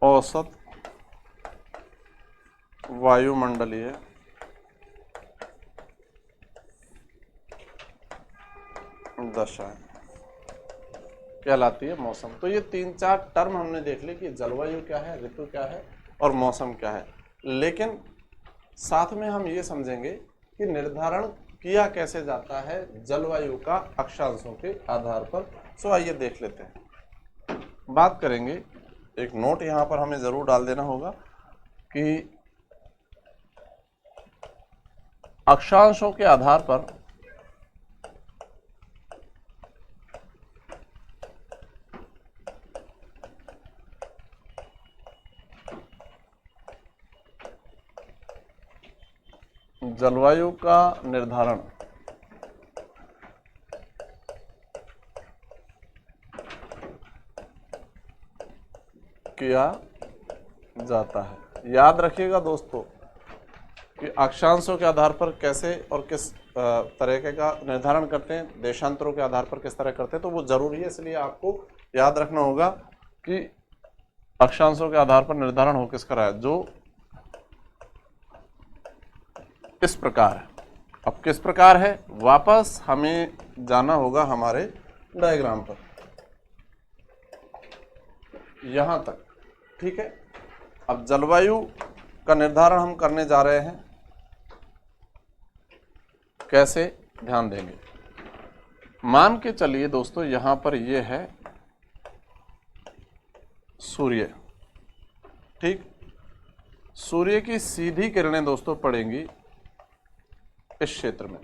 औसत वायुमंडलीय दशाएं कहलाती है मौसम। तो ये 3-4 टर्म हमने देख ली कि जलवायु क्या है, ऋतु क्या है और मौसम क्या है, लेकिन साथ में हम ये समझेंगे कि निर्धारण किया कैसे जाता है जलवायु का अक्षांशों के आधार पर। सो आइए देख लेते हैं, बात करेंगे। एक नोट यहाँ पर हमें ज़रूर डाल देना होगा कि अक्षांशों के आधार पर जलवायु का निर्धारण किया जाता है। याद रखिएगा दोस्तों कि अक्षांशों के आधार पर कैसे और किस तरीके का निर्धारण करते हैं, देशांतरों के आधार पर किस तरह करते हैं, तो वो जरूरी है, इसलिए आपको याद रखना होगा कि अक्षांशों के आधार पर निर्धारण हो किसका रहा है, जो इस प्रकार है। अब किस प्रकार है, वापस हमें जाना होगा हमारे डायग्राम पर, यहां तक, ठीक है। अब जलवायु का निर्धारण हम करने जा रहे हैं, कैसे ध्यान देंगे। मान के चलिए दोस्तों, यहां पर ये है सूर्य, ठीक। सूर्य की सीधी किरणें दोस्तों पड़ेंगी इस क्षेत्र में,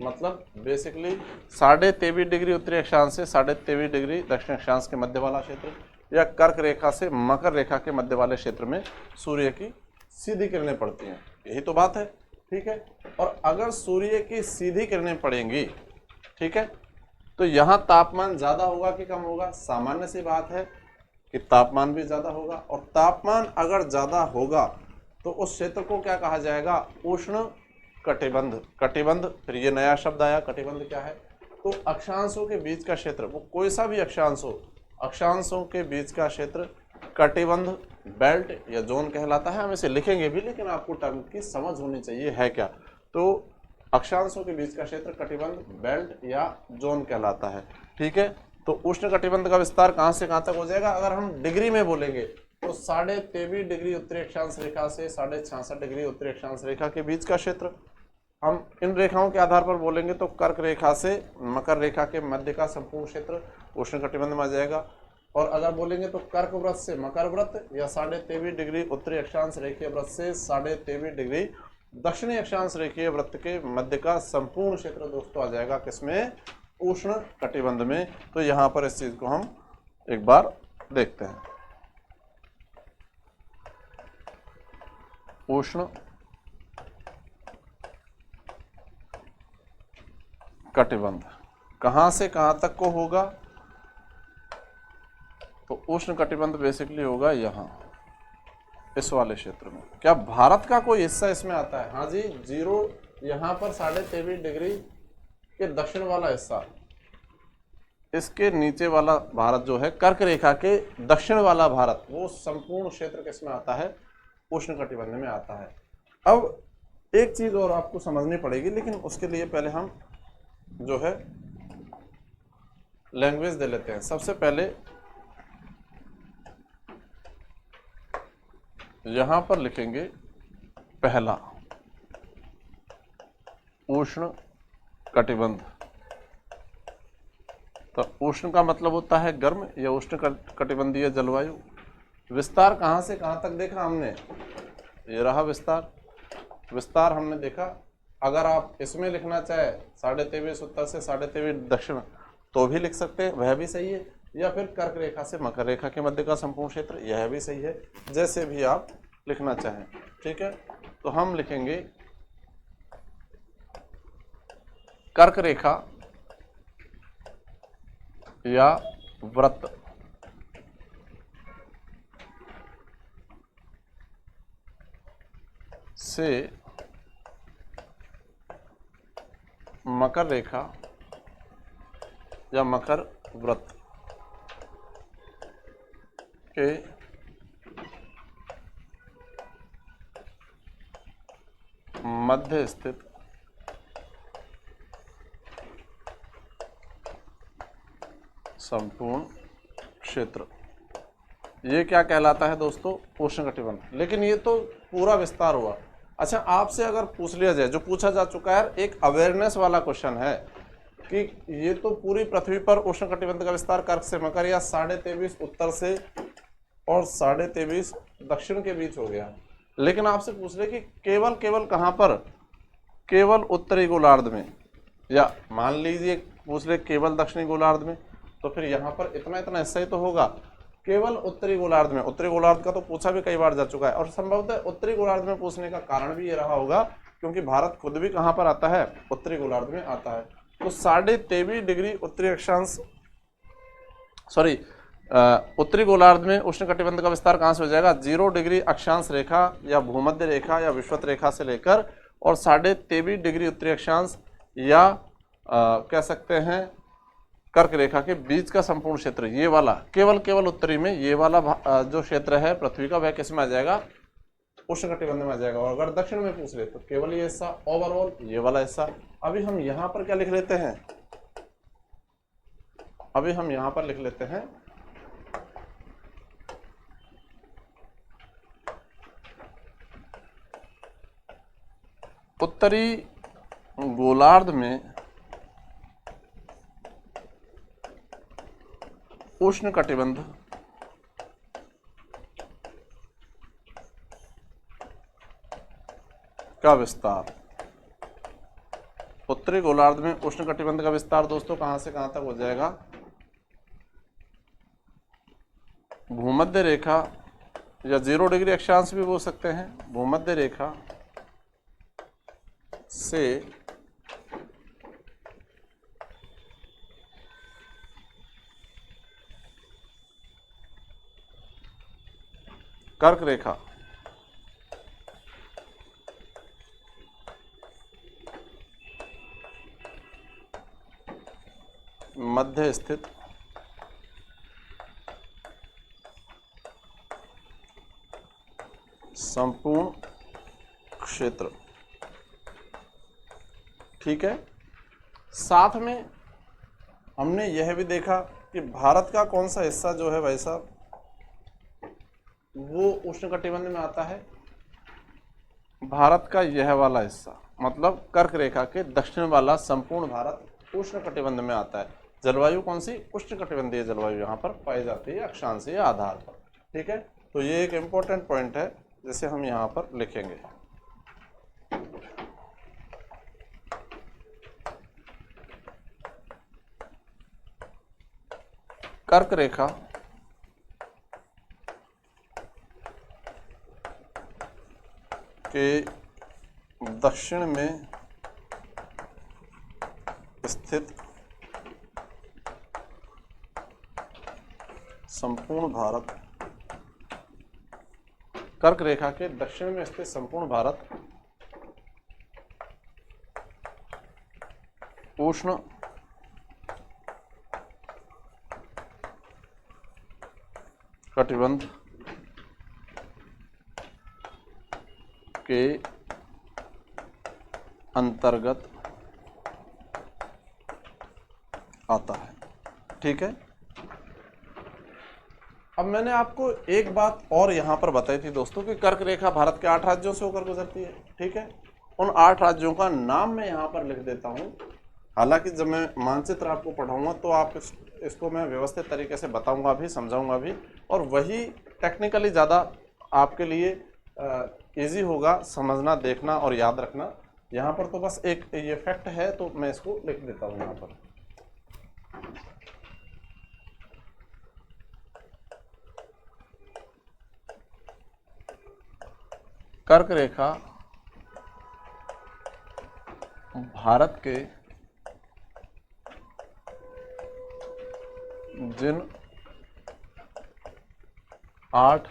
मतलब बेसिकली 23.5 डिग्री उत्तरी अक्षांश से 23.5 डिग्री दक्षिण अक्षांश के मध्य वाला क्षेत्र, या कर्क रेखा से मकर रेखा के मध्य वाले क्षेत्र में सूर्य की सीधी किरणें पड़ती हैं। यही तो बात है, ठीक है। और अगर सूर्य की सीधी किरणें पड़ेंगी, ठीक है, तो यहाँ तापमान ज़्यादा होगा कि कम होगा? सामान्य सी बात है कि तापमान भी ज़्यादा होगा, और तापमान अगर ज़्यादा होगा तो उस क्षेत्र को क्या कहा जाएगा? उष्ण कटिबंध। कटिबंध, फिर ये नया शब्द आया, कटिबंध क्या है? तो अक्षांशों के बीच का क्षेत्र, वो कोई सा भी अक्षांश हो, अक्षांशों के बीच का क्षेत्र कटिबंध, बेल्ट या जोन कहलाता है। हम इसे लिखेंगे भी, लेकिन आपको टर्म की समझ होनी चाहिए है क्या। तो अक्षांशों के बीच का क्षेत्र कटिबंध, बेल्ट या जोन कहलाता है, ठीक है। तो उष्ण कटिबंध का विस्तार कहाँ से कहाँ तक हो जाएगा? अगर हम डिग्री में बोलेंगे तो 23.5 डिग्री उत्तरी अक्षांश रेखा से 66.5 डिग्री उत्तरी अक्षांश रेखा के बीच का क्षेत्र। हम इन रेखाओं के आधार पर बोलेंगे तो कर्क रेखा से मकर रेखा के मध्य का संपूर्ण क्षेत्र उष्ण कटिबंध में आ जाएगा। और अगर बोलेंगे तो कर्क व्रत से मकर व्रत या 23.5 डिग्री उत्तरी अक्षांश रेखीय व्रत से 23.5 डिग्री दक्षिणी अक्षांश रेखीय व्रत के मध्य का संपूर्ण क्षेत्र दोस्तों आ जाएगा किसमें, उष्ण कटिबंध में। तो यहां पर इस चीज को हम एक बार देखते हैं। उष्ण कटिबंध कहां से कहां तक को होगा, तो उष्ण कटिबंध बेसिकली होगा यहां इस वाले क्षेत्र में। क्या भारत का कोई हिस्सा इसमें आता है? हाँ जी, जीरो यहां पर 23.5 डिग्री के दक्षिण वाला हिस्सा, इसके नीचे वाला भारत जो है कर्क रेखा के दक्षिण वाला भारत, वो संपूर्ण क्षेत्र किसमें आता है, उष्ण कटिबंध में आता है। अब एक चीज और आपको समझनी पड़ेगी, लेकिन उसके लिए पहले हम जो है लैंग्वेज दे लेते हैं। सबसे पहले यहां पर लिखेंगे पहला उष्ण कटिबंध। तो उष्ण का मतलब होता है गर्म या उष्ण कटिबंधीय जलवायु। विस्तार कहां से कहां तक देखा हमने, ये रहा विस्तार। विस्तार हमने देखा। अगर आप इसमें लिखना चाहे 23.5 उत्तर से 23.5 दक्षिण तो भी लिख सकते हैं, वह भी सही है, या फिर कर्क रेखा से मकर रेखा के मध्य का संपूर्ण क्षेत्र, यह भी सही है, जैसे भी आप लिखना चाहें। ठीक है, तो हम लिखेंगे कर्क रेखा या व्रत से मकर रेखा या मकर व्रत के मध्य स्थित संपूर्ण क्षेत्र, ये क्या कहलाता है दोस्तों, उष्ण कटिबंध। लेकिन ये तो पूरा विस्तार हुआ। अच्छा, आपसे अगर पूछ लिया जाए, जो पूछा जा चुका है, एक अवेयरनेस वाला क्वेश्चन है कि ये तो पूरी पृथ्वी पर उष्ण कटिबंध का विस्तार कर्क से मकर या 23.5 उत्तर से और 23.5 दक्षिण के बीच हो गया, लेकिन आपसे पूछ ले कि केवल कहां पर, केवल उत्तरी गोलार्ध में, या मान लीजिए पूछ ले केवल दक्षिणी गोलार्ध में, तो फिर यहाँ पर इतना हिस्सा ही तो होगा केवल उत्तरी गोलार्ध में। उत्तरी गोलार्ध का तो पूछा भी कई बार जा चुका है, और संभवतः उत्तरी गोलार्ध में पूछने का कारण भी ये रहा होगा क्योंकि भारत खुद भी कहाँ पर आता है, उत्तरी गोलार्ध में आता है। तो 23.5 डिग्री उत्तरी अक्षांश, सॉरी उत्तरी गोलार्ध में उष्ण कटिबंध का विस्तार कहाँ से हो जाएगा, 0 डिग्री अक्षांश रेखा या भूमध्य रेखा या विषुवत रेखा से लेकर और 23.5 डिग्री उत्तरी अक्षांश या कह सकते हैं कर्क रेखा के बीच का संपूर्ण क्षेत्र, ये वाला केवल उत्तरी में ये वाला जो क्षेत्र है पृथ्वी का, वह किस में आ जाएगा, उष्ण कटिबंध में आ जाएगा। और अगर दक्षिण में पूछ ले तो केवल ये हिस्सा, ओवरऑल ये वाला हिस्सा। अभी हम यहां पर क्या लिख लेते हैं, अभी हम यहां पर लिख लेते हैं उत्तरी गोलार्ध में उष्ण कटिबंध का विस्तार। उत्तरी गोलार्ध में उष्ण कटिबंध का विस्तार दोस्तों कहां से कहां तक हो जाएगा, भूमध्य रेखा या 0 डिग्री अक्षांश भी बोल सकते हैं, भूमध्य रेखा से कर्क रेखा मध्य स्थित संपूर्ण क्षेत्र। ठीक है, साथ में हमने यह भी देखा कि भारत का कौन सा हिस्सा जो है भाई साहब वो उष्ण कटिबंध में आता है, भारत का यह वाला हिस्सा, मतलब कर्क रेखा के दक्षिण वाला संपूर्ण भारत उष्ण कटिबंध में आता है। जलवायु कौन सी? उष्णकटिबंधीय जलवायु यहाँ पर पाई जाती है अक्षांशीय आधार पर। ठीक है, तो ये एक इम्पोर्टेंट पॉइंट है जिसे हम यहाँ पर लिखेंगे। कर्क रेखा के दक्षिण में स्थित संपूर्ण भारत, कर्क रेखा के दक्षिण में स्थित संपूर्ण भारत उष्ण कटिबंध के अंतर्गत आता है। ठीक है, अब मैंने आपको एक बात और यहां पर बताई थी दोस्तों कि कर्क रेखा भारत के 8 राज्यों से होकर गुजरती है। ठीक है, उन 8 राज्यों का नाम मैं यहां पर लिख देता हूं। हालांकि जब मैं मानचित्र आपको पढ़ाऊंगा तो आप इसको मैं व्यवस्थित तरीके से बताऊंगा भी, समझाऊंगा भी, और वही टेक्निकली ज़्यादा आपके लिए इजी होगा समझना, देखना और याद रखना। यहाँ पर तो बस एक ये फैक्ट है तो मैं इसको लिख देता हूँ यहाँ पर। कर्क रेखा भारत के जिन 8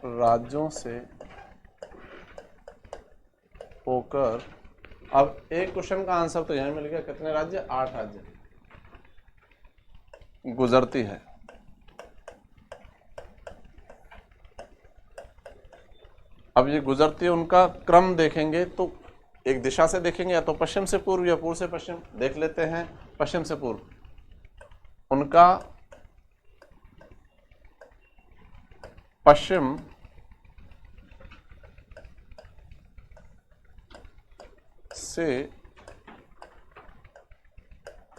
राज्यों से होकर, अब एक क्वेश्चन का आंसर तो यही मिल गया, कितने राज्य? 8 राज्य गुजरती है। अब ये गुजरती है, उनका क्रम देखेंगे तो एक दिशा से देखेंगे, या तो पश्चिम से पूर्व या पूर्व से पश्चिम। देख लेते हैं पश्चिम से पूर्व, उनका पश्चिम से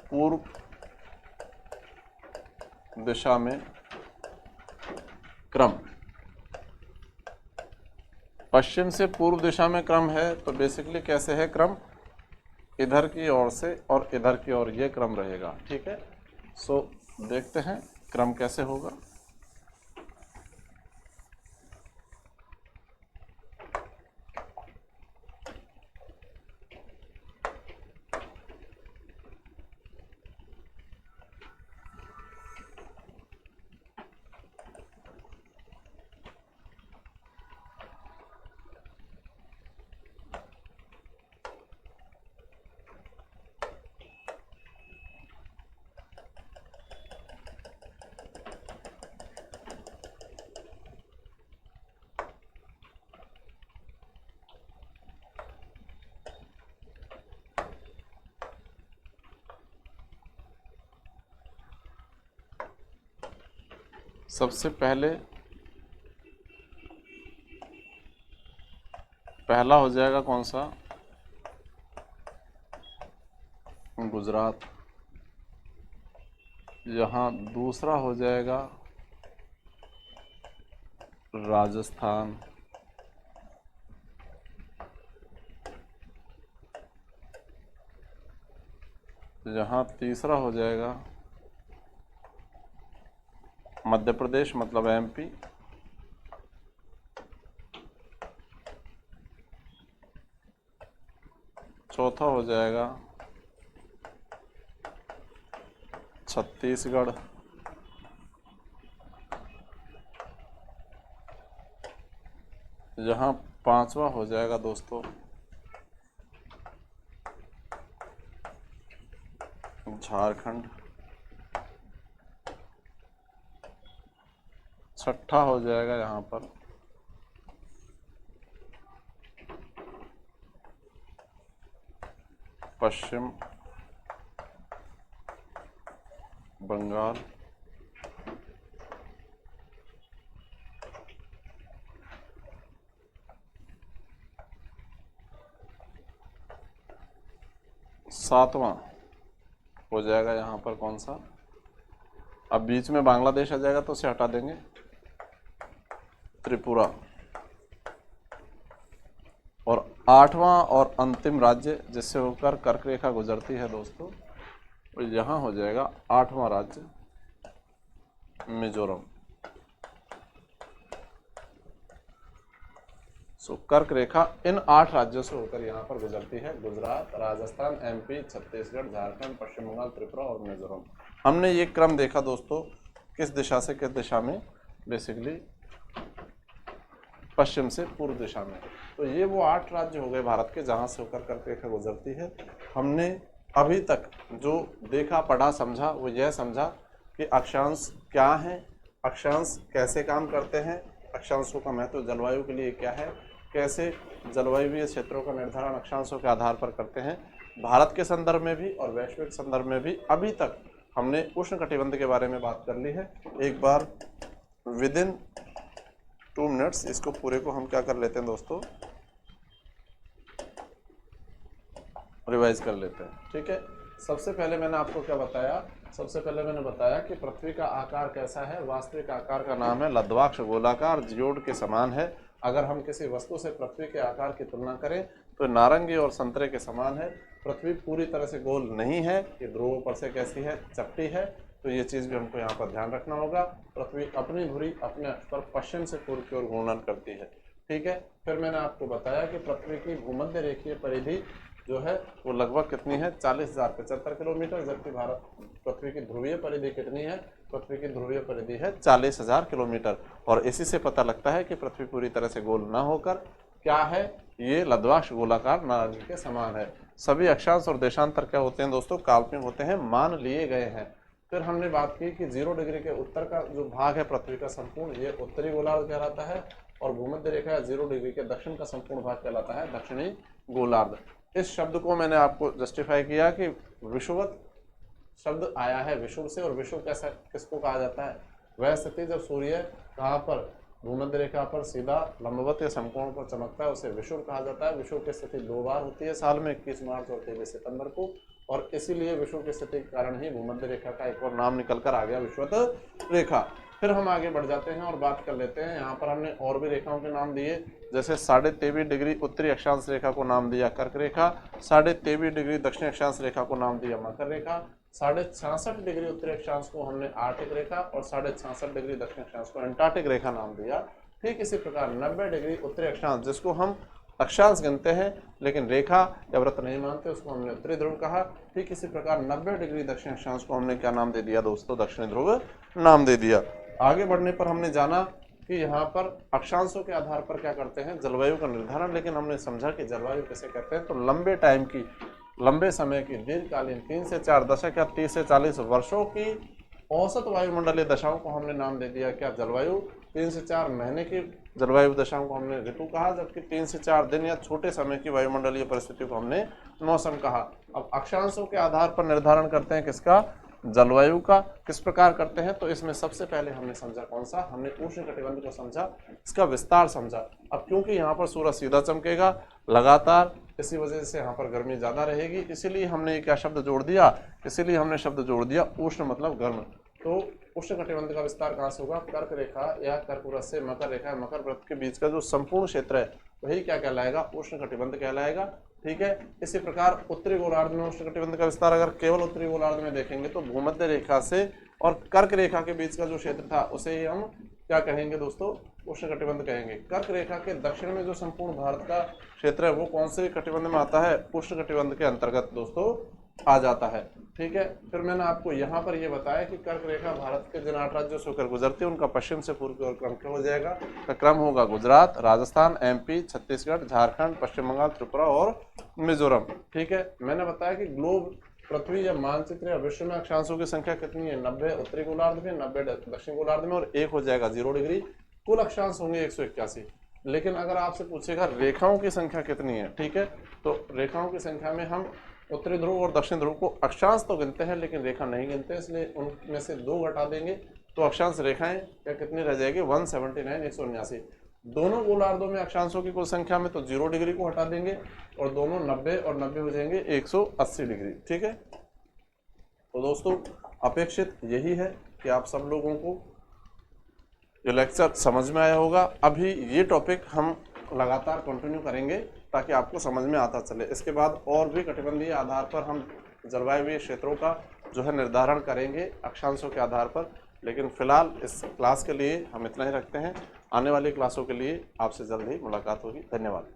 पूर्व दिशा में क्रम, पश्चिम से पूर्व दिशा में क्रम है तो बेसिकली कैसे है क्रम? इधर की ओर से और इधर की ओर ये क्रम रहेगा। ठीक है, सो देखते हैं क्रम कैसे होगा। सबसे पहला हो जाएगा कौन सा? गुजरात। यहाँ दूसरा हो जाएगा राजस्थान। यहाँ तीसरा हो जाएगा मध्य प्रदेश, मतलब एमपी। चौथा हो जाएगा छत्तीसगढ़। यहाँ पांचवा हो जाएगा दोस्तों झारखंड। छठा हो जाएगा यहाँ पर पश्चिम बंगाल। 7वां हो जाएगा यहाँ पर कौन सा, अब बीच में बांग्लादेश आ जाएगा तो उसे हटा देंगे, त्रिपुरा। और 8वां और अंतिम राज्य जिससे होकर कर्क रेखा गुजरती है दोस्तों, तो यहाँ हो जाएगा 8वां राज्य मिजोरम। सो कर्क रेखा इन 8 राज्यों से होकर यहाँ पर गुजरती है, गुजरात, राजस्थान, एमपी, छत्तीसगढ़, झारखंड, पश्चिम बंगाल, त्रिपुरा और मिजोरम। हमने ये क्रम देखा दोस्तों, किस दिशा से किस दिशा में, बेसिकली पश्चिम से पूर्व दिशा में। तो ये वो 8 राज्य हो गए भारत के जहाँ से होकर कर्क रेखा गुजरती है। हमने अभी तक जो देखा, पढ़ा, समझा वो यह समझा कि अक्षांश क्या है, अक्षांश कैसे काम करते हैं, अक्षांशों का महत्व जलवायु के लिए क्या है, कैसे जलवायुवीय क्षेत्रों का निर्धारण अक्षांशों के आधार पर करते हैं। भारत के संदर्भ में भी और वैश्विक संदर्भ में भी अभी तक हमने उष्णकटिबंध के बारे में बात कर ली है। एक बार विद इन 2 मिनट्स इसको पूरे को हम क्या कर लेते हैं दोस्तों, रिवाइज कर लेते हैं। ठीक है, सबसे पहले मैंने आपको क्या बताया, सबसे पहले मैंने बताया कि पृथ्वी का आकार कैसा है। वास्तविक आकार का नाम है लद्वाक्ष गोलाकार, जियोड के समान है। अगर हम किसी वस्तु से पृथ्वी के आकार की तुलना करें तो नारंगी और संतरे के समान है। पृथ्वी पूरी तरह से गोल नहीं है, ये ध्रुवों पर से कैसी है, चपटी है। तो ये चीज़ भी हमको यहाँ पर ध्यान रखना होगा। पृथ्वी अपनी धुरी अपने अक्ष पर पश्चिम से पूर्व की ओर घूर्णन करती है। ठीक है, फिर मैंने आपको बताया कि पृथ्वी की भूमध्य रेखीय परिधि जो है वो लगभग कितनी है, 40,075 किलोमीटर, जबकि भारत पृथ्वी की ध्रुवीय परिधि कितनी है, पृथ्वी की ध्रुवीय परिधि है 40,000 किलोमीटर। और इसी से पता लगता है कि पृथ्वी पूरी तरह से गोल ना होकर क्या है, ये लद्वाक्ष गोलाकार नारंगी के समान है। सभी अक्षांश और देशांतर क्या होते हैं दोस्तों, काल्पनिक होते हैं, मान लिए गए हैं। फिर हमने बात की कि 0 डिग्री के उत्तर का जो भाग है पृथ्वी का संपूर्ण, ये उत्तरी गोलार्ध कहलाता है, और भूमध्य रेखा 0 डिग्री के दक्षिण का संपूर्ण भाग कहलाता है दक्षिणी गोलार्ध। इस शब्द को मैंने आपको जस्टिफाई किया कि विषुवत शब्द आया है विषुव से, और विषुव कैसा किसको कहा जाता है, वह स्थिति जब सूर्य कहाँ पर, भूमध्य रेखा पर सीधा लंबवत या समकोण पर चमकता है, उसे विषुव कहा जाता है। विषुव की स्थिति 2 बार होती है साल में, 21 मार्च और 23 सितंबर को, और इसीलिए विषुव की स्थिति के कारण ही भूमध्य रेखा का एक और नाम निकल कर आ गया, विषुवत रेखा। फिर हम आगे बढ़ जाते हैं और बात कर लेते हैं। यहाँ पर हमने और भी रेखाओं के नाम दिए, जैसे 23.5 डिग्री उत्तरी अक्षांश रेखा को नाम दिया कर्क रेखा, 23.5 डिग्री दक्षिणी अक्षांश रेखा को नाम दिया मकर रेखा, 66.5 डिग्री उत्तरी अक्षांश को हमने आर्टिक रेखा, और 66.5 डिग्री दक्षिणी अक्षांश को एंटार्क्टिक रेखा नाम दिया। ठीक इसी प्रकार 90 डिग्री उत्तरी अक्षांश, जिसको हम अक्षांश गिनते हैं लेकिन रेखा या वृत्त नहीं मानते, उसको हमने उत्तरी ध्रुव कहा। ठीक इसी प्रकार 90 डिग्री दक्षिण अक्षांश को हमने क्या नाम दे दिया दोस्तों, दक्षिणी ध्रुव नाम दे दिया। आगे बढ़ने पर हमने जाना कि यहाँ पर अक्षांशों के आधार पर क्या करते हैं, जलवायु का निर्धारण। लेकिन हमने समझा कि जलवायु कैसे कहते हैं, तो लंबे टाइम की, लंबे समय की, दीर्घकालीन 3 से 4 दशक या 30 से 40 वर्षों की औसत वायुमंडलीय दशाओं को हमने नाम दे दिया क्या, जलवायु। 3 से 4 महीने की जलवायु दशाओं को हमने ऋतु कहा, जबकि 3 से 4 दिन या छोटे समय की वायुमंडलीय परिस्थितियों को हमने मौसम कहा। अब अक्षांशों के आधार पर निर्धारण करते हैं किसका, जलवायु का। किस प्रकार करते हैं, तो इसमें सबसे पहले हमने समझा कौन सा, हमने उष्णकटिबंध को समझा, इसका विस्तार समझा। अब क्योंकि यहाँ पर सूरज सीधा चमकेगा लगातार, इसी वजह से यहाँ पर गर्मी ज़्यादा रहेगी, इसीलिए हमने क्या शब्द जोड़ दिया, इसीलिए हमने शब्द जोड़ दिया उष्ण मतलब गर्म। तो उष्णकटिबंध का विस्तार कहाँ से होगा, कर्क रेखा या कर्क वृत्त से मकर रेखा, मकर वृत्त के बीच का जो संपूर्ण क्षेत्र है वही क्या कहलाएगा, उष्णकटिबंध कहलाएगा। ठीक है, इसी प्रकार उत्तरी गोलार्ध में उष्णकटिबंध का विस्तार अगर केवल उत्तरी गोलार्ध में देखेंगे तो भूमध्य रेखा से और कर्क रेखा के बीच का जो क्षेत्र था उसे ही हम क्या कहेंगे दोस्तों, उष्णकटिबंध कहेंगे। कर्क रेखा के दक्षिण में जो संपूर्ण भारत का क्षेत्र है वो कौन से कटिबंध में आता है, उष्णकटिबंध के अंतर्गत दोस्तों आ जाता है। ठीक है, फिर मैंने आपको यहाँ पर यह बताया कि कर्क रेखा भारत के जिन 8 राज्यों से होकर गुजरती है उनका पश्चिम से पूर्व की ओर क्रम क्या हो जाएगा, का क्रम होगा गुजरात, राजस्थान, एमपी, छत्तीसगढ़, झारखंड, पश्चिम बंगाल, त्रिपुरा और मिजोरम। ठीक है, मैंने बताया कि ग्लोब, पृथ्वी या मानचित्र या विश्व में अक्षांशों की संख्या कितनी है, 90 उत्तरी गोलार्ध में, 90 दक्षिण गोलार्ध में, और 1 हो जाएगा 0 डिग्री। कुल अक्षांश होंगे 181। लेकिन अगर आपसे पूछेगा रेखाओं की संख्या कितनी है, ठीक है, तो रेखाओं की संख्या में हम उत्तरी ध्रुव और दक्षिण ध्रुव को अक्षांश तो गिनते हैं लेकिन रेखा नहीं गिनते, इसलिए उनमें से 2 घटा देंगे तो अक्षांश रेखाएं क्या कितनी रह जाएगी, 179, 179। दोनों गोलार्धों में अक्षांशों की कुल संख्या में तो 0 डिग्री को हटा देंगे और दोनों 90 और 90 हो जाएंगे 180 डिग्री। ठीक है, तो दोस्तों अपेक्षित यही है कि आप सब लोगों को ये लेक्चर समझ में आया होगा। अभी ये टॉपिक हम लगातार कंटिन्यू करेंगे ताकि आपको समझ में आता चले। इसके बाद और भी कटिबंधीय आधार पर हम जलवायु क्षेत्रों का जो है निर्धारण करेंगे अक्षांशों के आधार पर, लेकिन फिलहाल इस क्लास के लिए हम इतना ही रखते हैं। आने वाली क्लासों के लिए आपसे जल्द ही मुलाकात होगी। धन्यवाद।